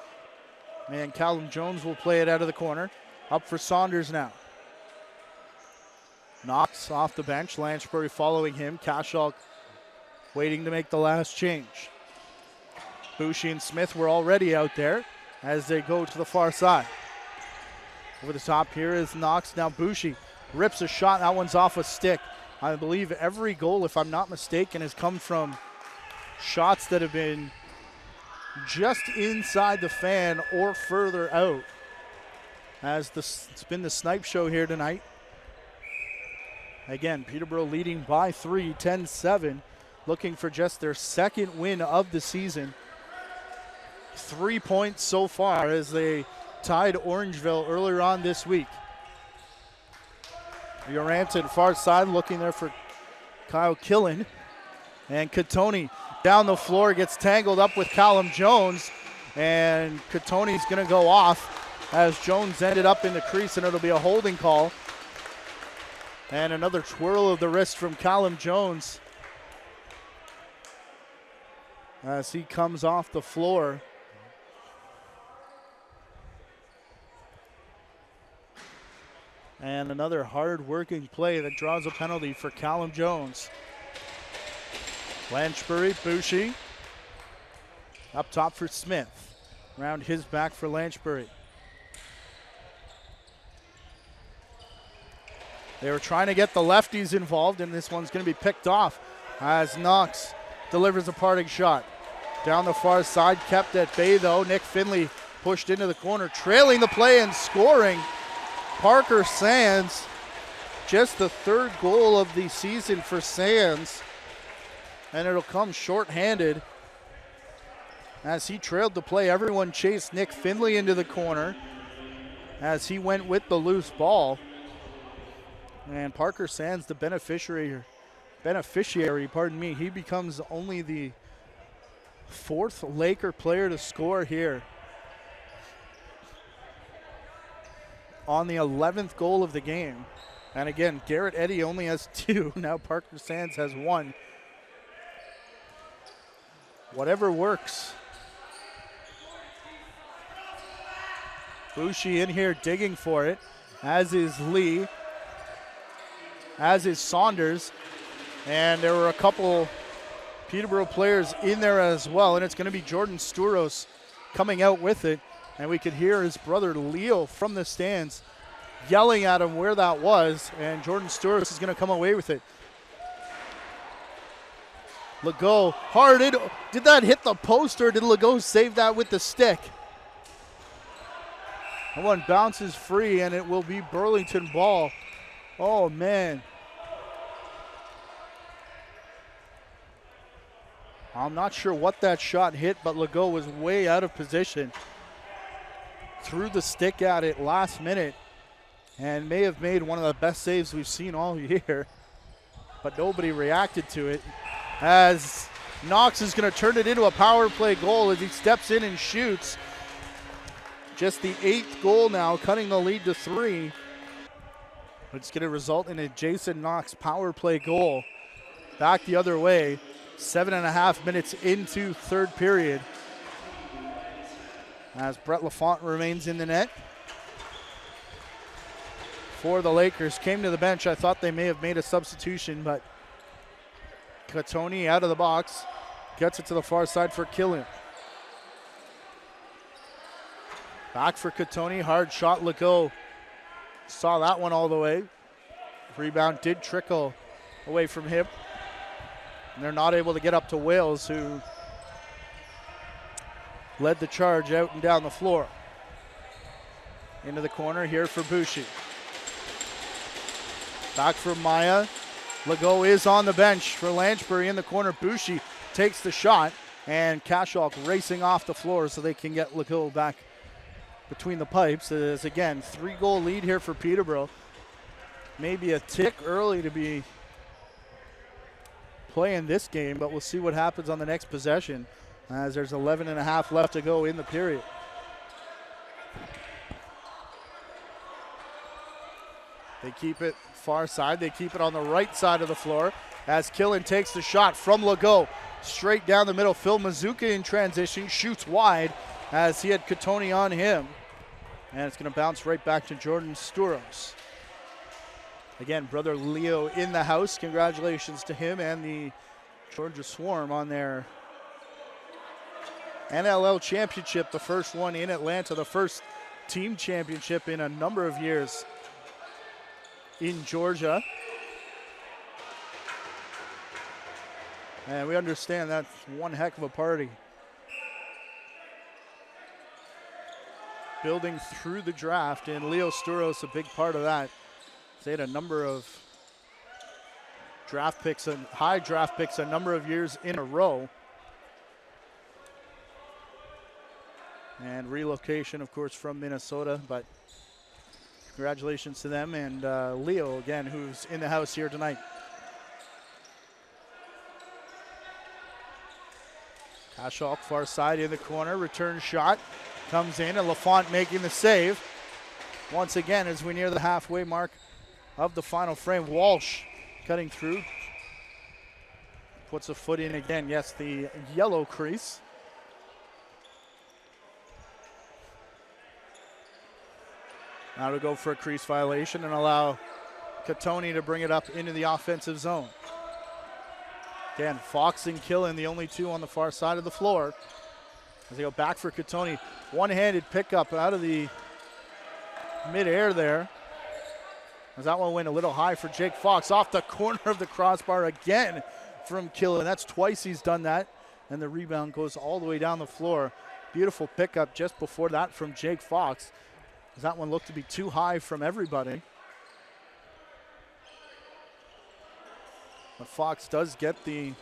And Callum Jones will play it out of the corner. Up for Saunders now. Knox off the bench. Lanchbury following him. Cashall waiting to make the last change. Boucher and Smith were already out there as they go to the far side. Over the top here is Knox. Now Boucher rips a shot. That one's off a stick. I believe every goal, if I'm not mistaken, has come from shots that have been just inside the fan or further out. As it's been the snipe show here tonight. Again, Peterborough leading by 3, 10-7, looking for just their 2nd win of the season. 3 points so far as they tied Orangeville earlier on this week. Uranton far side looking there for Kyle Killen. And Katoni down the floor gets tangled up with Callum Jones. And Katoni's going to go off as Jones ended up in the crease, and it'll be a holding call. And another twirl of the wrist from Callum Jones as he comes off the floor. And another hard-working play that draws a penalty for Callum Jones. Lanchbury, Boucher. Up top for Smith. Around his back for Lanchbury. They were trying to get the lefties involved, and this one's going to be picked off as Knox delivers a parting shot. Down the far side, kept at bay though. Nick Finley pushed into the corner, trailing the play and scoring. Parker Sands, just the 3rd goal of the season for Sands, and it'll come short-handed as he trailed the play. Everyone chased Nick Finley into the corner as he went with the loose ball. And Parker Sands, the beneficiary, he becomes only the 4th Laker player to score here. On the 11th goal of the game. And again, Garrett Eddy only has 2. Now Parker Sands has 1. Whatever works. Boucher in here digging for it, as is Lee, as is Saunders. And there were a couple Peterborough players in there as well. And it's going to be Jordan Stouros coming out with it. And we could hear his brother Leo from the stands yelling at him where that was, and Jordan Stewart is going to come away with it. Legault hearted. Did that hit the post, or did Legault save that with the stick? That one bounces free, and it will be Burlington ball. Oh, man. I'm not sure what that shot hit, but Legault was way out of position. Threw the stick at it last minute and may have made one of the best saves we've seen all year. But nobody reacted to it, as Knox is going to turn it into a power play goal as he steps in and shoots. Just the 8th goal now, cutting the lead to 3. It's going to result in a Jason Knox power play goal. Back the other way, 7.5 minutes into third period, as Brett Lafont remains in the net for the Lakers. Came to the bench. I thought they may have made a substitution, but Katoni out of the box, gets it to the far side for Killen. Back for Katoni, hard shot. Legault saw that one all the way. Rebound did trickle away from him. And they're not able to get up to Wales, who led the charge out and down the floor. Into the corner here for Boucher. Back for Maya. Legault is on the bench for Lanchbury in the corner. Boucher takes the shot, and Kasholk racing off the floor so they can get Legault back between the pipes. It is, again, 3-goal lead here for Peterborough. Maybe a tick early to be playing this game, but we'll see what happens on the next possession, as there's 11.5 left to go in the period. They keep it far side. They keep it on the right side of the floor as Killen takes the shot from Legault. Straight down the middle. Phil Mazuka in transition, shoots wide as he had Katoni on him. And it's going to bounce right back to Jordan Stouros. Again, brother Leo in the house. Congratulations to him and the Georgia Swarm on their NLL championship, the first one in Atlanta, the first team championship in a number of years in Georgia. And we understand that's one heck of a party. Building through the draft, and Leo Stouros a big part of that. They had a number of draft picks and high draft picks a number of years in a row. And relocation, of course, from Minnesota, but congratulations to them, and Leo, again, who's in the house here tonight. Kasholk far side in the corner, return shot, comes in, and Lafont making the save. Once again, as we near the halfway mark of the final frame, Walsh cutting through, puts a foot in again. Yes, the yellow crease. Now to go for a crease violation and allow Katoni to bring it up into the offensive zone. Again, Fox and Killen, the only two on the far side of the floor. As they go back for Katoni. One-handed pickup out of the mid-air there. As that one went a little high for Jake Fox. Off the corner of the crossbar again from Killen. That's twice he's done that. And the rebound goes all the way down the floor. Beautiful pickup just before that from Jake Fox. As that one looked to be too high from everybody. But Fox does get the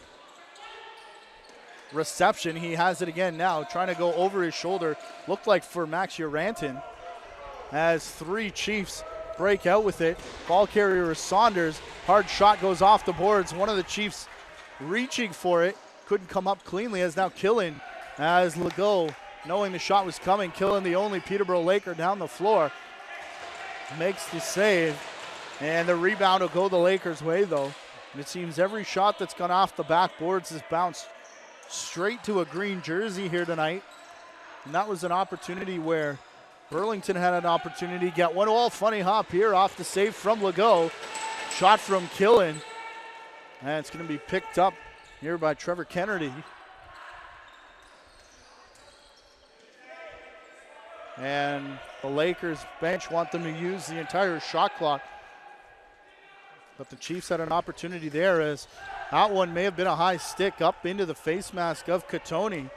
reception. He has it again now, trying to go over his shoulder. Looked like for Max Uranton, as three Chiefs break out with it. Ball carrier is Saunders. Hard shot goes off the boards. One of the Chiefs reaching for it. Couldn't come up cleanly, as now Killen, as Legault, knowing the shot was coming. Killen, the only Peterborough Laker down the floor, makes the save. And the rebound will go the Lakers' way, though. And it seems every shot that's gone off the backboards has bounced straight to a green jersey here tonight. And that was an opportunity where Burlington had an opportunity to get one. All funny hop here off the save from Legault. Shot from Killen. And it's going to be picked up here by Trevor Kennedy. And the Lakers bench want them to use the entire shot clock. But the Chiefs had an opportunity there, as that one may have been a high stick up into the face mask of Katoni.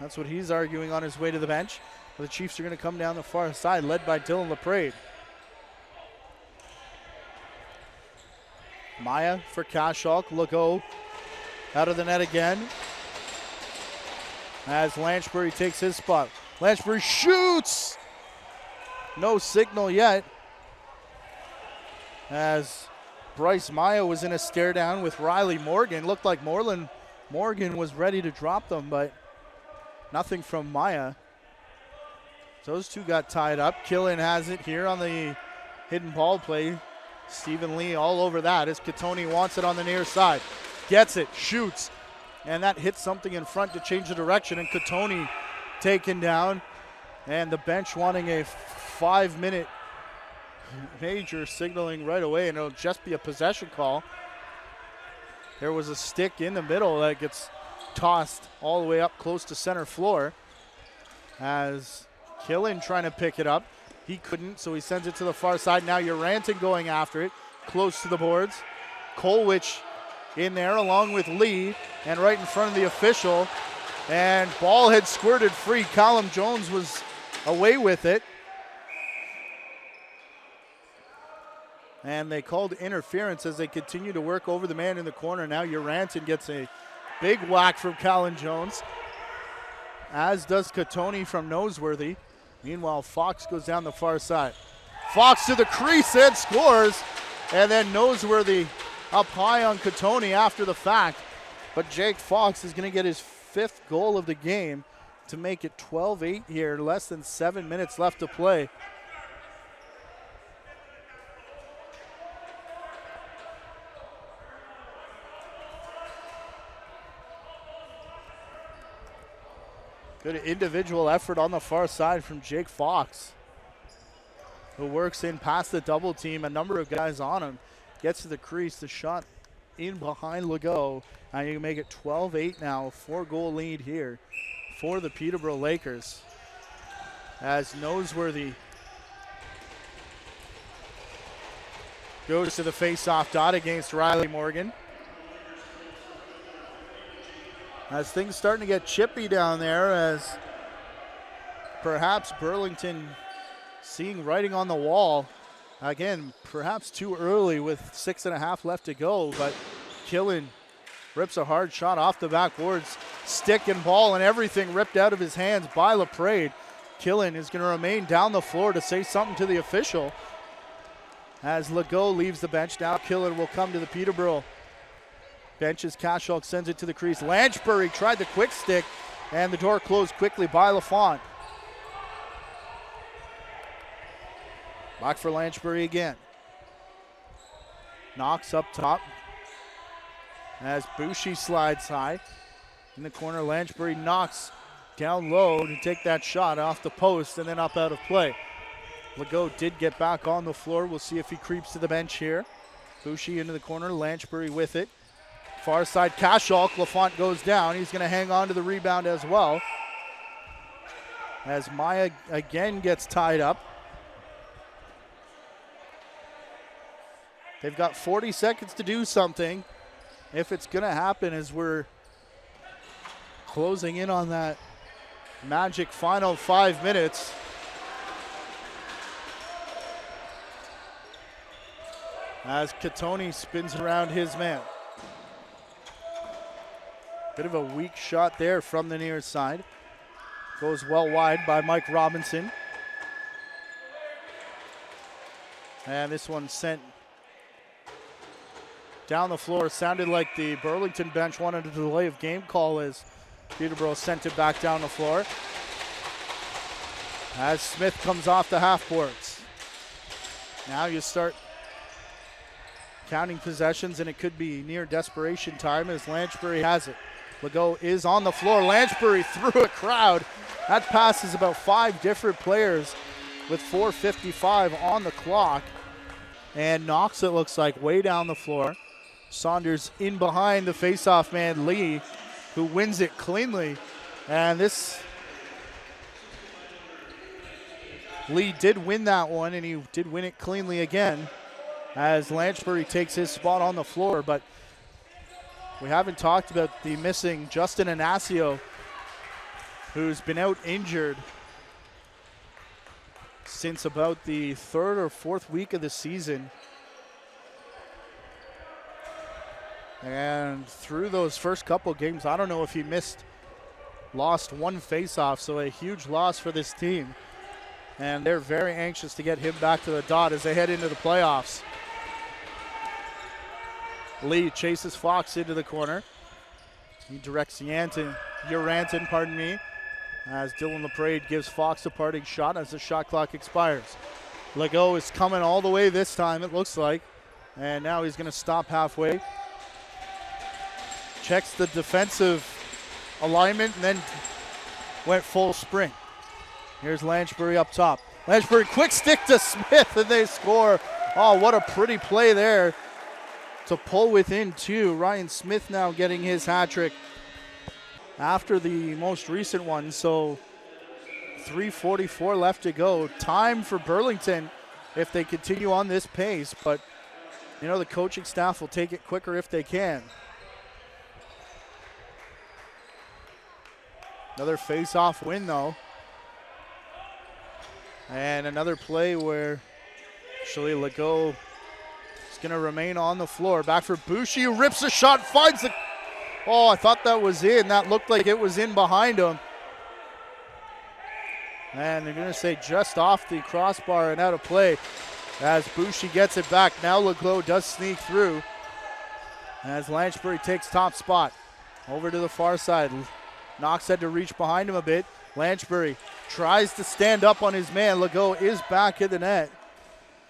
That's what he's arguing on his way to the bench. But the Chiefs are going to come down the far side, led by Dylan LaPrade. Maya for Kashok. Legault out of the net again, as Lanchbury takes his spot. Lanchbury shoots! No signal yet, as Bryce Maya was in a stare down with Riley Morgan. Looked like Morgan was ready to drop them, but nothing from Maya. Those two got tied up. Killen has it here on the hidden ball play. Stephen Lee all over that as Katoni wants it on the near side. Gets it, shoots, and that hits something in front to change the direction, and Katoni taken down. And the bench wanting a 5-minute major signaling right away, and it'll just be a possession call. There was a stick in the middle that gets tossed all the way up close to center floor, as Killen trying to pick it up. He couldn't, so he sends it to the far side. Now Uranton going after it, close to the boards. Kolwich in there along with Lee, and right in front of the official. And ball had squirted free. Callum Jones was away with it. And they called interference as they continue to work over the man in the corner. Now Uranton gets a big whack from Callum Jones, as does Katoni from Noseworthy. Meanwhile, Fox goes down the far side. Fox to the crease and scores. And then Noseworthy up high on Katoni after the fact. But Jake Fox is going to get his 5th goal of the game to make it 12-8 here. Less than 7 minutes left to play. Good individual effort on the far side from Jake Fox, who works in past the double team. A number of guys on him. Gets to the crease. The shot in behind Legault. And you can make it 12-8 now. A 4-goal lead here for the Peterborough Lakers, as Noseworthy goes to the face-off dot against Riley Morgan. As things starting to get chippy down there, as perhaps Burlington seeing writing on the wall. Again, perhaps too early with 6.5 left to go, but Killen rips a hard shot off the backboards. Stick and ball and everything ripped out of his hands by LaPrade. Killen is going to remain down the floor to say something to the official. As Legault leaves the bench, now Killen will come to the Peterborough bench as Kashok sends it to the crease. Lanchbury tried the quick stick, and the door closed quickly by LaFont. Back for Lanchbury again. Knox up top as Boucher slides high. In the corner, Lanchbury knocks down low to take that shot off the post and then up out of play. Legault did get back on the floor. We'll see if he creeps to the bench here. Boucher into the corner, Lanchbury with it. Far side, Kashok. LaFont goes down. He's going to hang on to the rebound as well, as Maya again gets tied up. They've got 40 seconds to do something if it's going to happen, as we're closing in on that magic final 5 minutes. As Katoni spins around his man. Bit of a weak shot there from the near side. Goes well wide by Mike Robinson. And this one sent down the floor. Sounded like the Burlington bench wanted a delay of game call as Peterborough sent it back down the floor. As Smith comes off the half boards. Now you start counting possessions, and it could be near desperation time as Lanchbury has it. Legault is on the floor. Lanchbury through a crowd. That passes about 5 different players with 4:55 on the clock. And knocks, it looks like, way down the floor. Saunders in behind the faceoff man, Lee, who wins it cleanly. And this Lee did win that one, and he did win it cleanly again as Lanchbury takes his spot on the floor. But we haven't talked about the missing Justin Anasio, who's been out injured since about the third or fourth week of the season. And through those first couple games, I don't know if he lost one faceoff, so a huge loss for this team. And they're very anxious to get him back to the dot as they head into the playoffs. Lee chases Fox into the corner. He directs Uranton, as Dylan LaPrade gives Fox a parting shot as the shot clock expires. Legault is coming all the way this time, it looks like. And now he's going to stop halfway. Checks the defensive alignment and then went full sprint. Here's Lanchbury up top. Lanchbury, quick stick to Smith, and they score. Oh, what a pretty play there to pull within two. Ryan Smith now getting his hat trick after the most recent one. So 3:44 left to go. Time for Burlington if they continue on this pace. But, you know, the coaching staff will take it quicker if they can. Another face-off win, though. And another play where actually Legault is going to remain on the floor. Back for Boucher, who rips a shot, finds the... Oh, I thought that was in. That looked like it was in behind him. And they're going to say just off the crossbar and out of play as Boucher gets it back. Now Legault does sneak through as Lanchbury takes top spot. Over to the far side. Knox had to reach behind him a bit. Lanchbury tries to stand up on his man. Legault is back in the net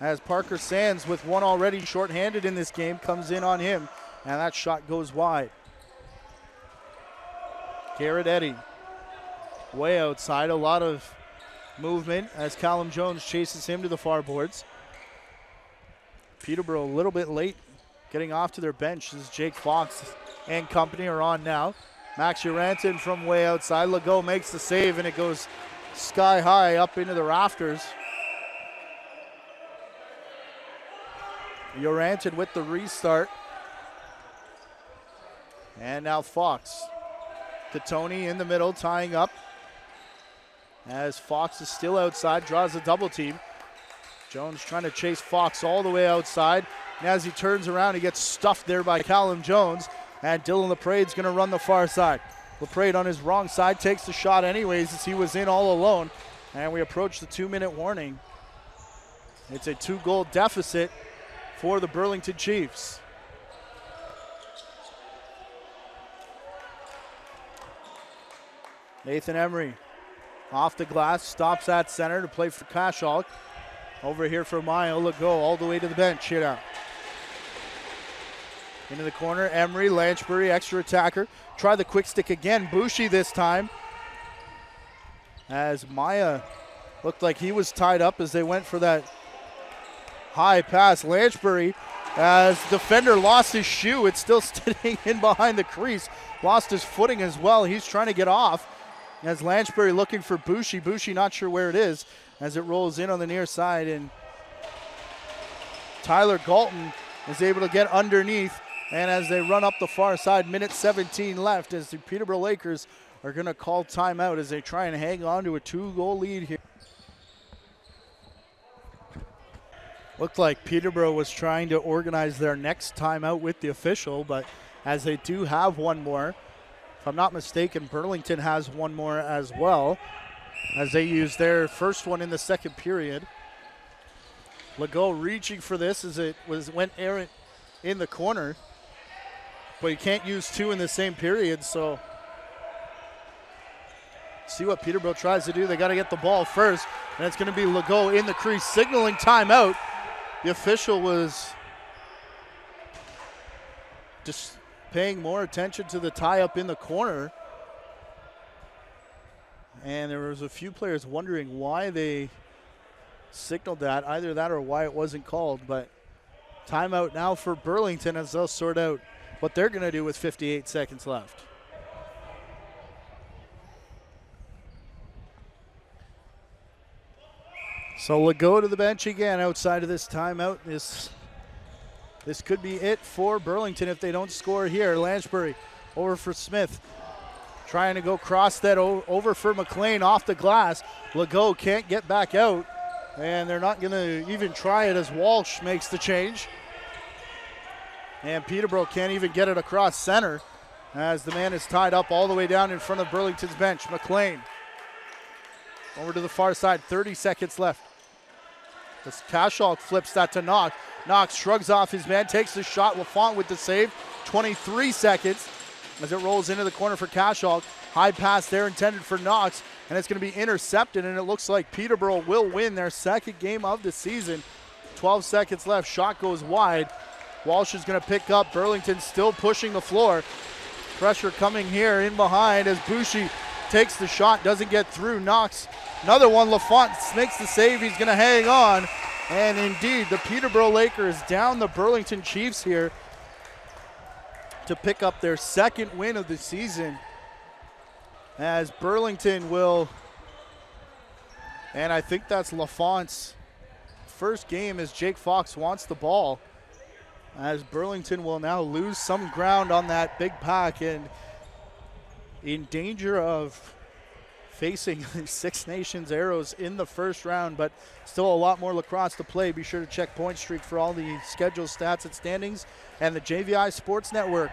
as Parker Sands, with one already shorthanded in this game, comes in on him, and that shot goes wide. Garrett Eddy way outside. A lot of movement as Callum Jones chases him to the far boards. Peterborough a little bit late getting off to their bench as Jake Fox and company are on now. Max Uranton from way outside. Legault makes the save, and it goes sky high up into the rafters. Uranton with the restart. And now Fox to Tony in the middle, tying up. As Fox is still outside, draws a double team. Jones trying to chase Fox all the way outside. And as he turns around, he gets stuffed there by Callum Jones. And Dylan LaPrade's going to run the far side. LaPrade on his wrong side takes the shot anyways as he was in all alone. And we approach the 2-minute warning. It's a 2-goal deficit for the Burlington Chiefs. Nathan Emery off the glass, stops at center to play for Cashall. Over here for Mayo, Legault all the way to the bench here now. Into the corner, Emery, Lanchbury, extra attacker. Try the quick stick again, Boucher this time. As Maya looked like he was tied up as they went for that high pass. Lanchbury, as defender lost his shoe, it's still sitting in behind the crease. Lost his footing as well, he's trying to get off. As Lanchbury looking for Boucher. Boucher not sure where it is as it rolls in on the near side. And Tyler Galton is able to get underneath. And as they run up the far side, minute 17 left as the Peterborough Lakers are going to call timeout as they try and hang on to a 2-goal lead here. Looked like Peterborough was trying to organize their next timeout with the official, but as they do have one more, if I'm not mistaken, Burlington has one more as well as they use their first one in the second period. Legault reaching for this as it went errant in the corner. But you can't use two in the same period, so see what Peterborough tries to do. They got to get the ball first, and it's going to be Legault in the crease signaling timeout. The official was just paying more attention to the tie-up in the corner. And there was a few players wondering why they signaled that, either that or why it wasn't called. But timeout now for Burlington as they'll sort out what they're going to do with 58 seconds left. So we'll go to the bench again outside of this timeout. This could be it for Burlington if they don't score here. Lansbury over for Smith. Trying to go cross that over for McLean off the glass. Legault can't get back out. And they're not going to even try it as Walsh makes the change. And Peterborough can't even get it across center as the man is tied up all the way down in front of Burlington's bench. McLean over to the far side, 30 seconds left. As Cashall flips that to Knox. Knox shrugs off his man, takes the shot. Lafont with the save, 23 seconds as it rolls into the corner for Cashall. High pass there intended for Knox, and it's going to be intercepted, and it looks like Peterborough will win their second game of the season. 12 seconds left, shot goes wide. Walsh is going to pick up. Burlington still pushing the floor. Pressure coming here in behind as Boucher takes the shot, doesn't get through. Knox, another one. Lafont makes the save. He's going to hang on. And indeed, the Peterborough Lakers down the Burlington Chiefs here to pick up their second win of the season. As Burlington will, and I think that's Lafont's first game as Jake Fox wants the ball. As Burlington will now lose some ground on that big pack and in danger of facing Six Nations arrows in the first round, but still a lot more lacrosse to play. Be sure to check Point Streak for all the schedule stats and standings and the JVI Sports Network.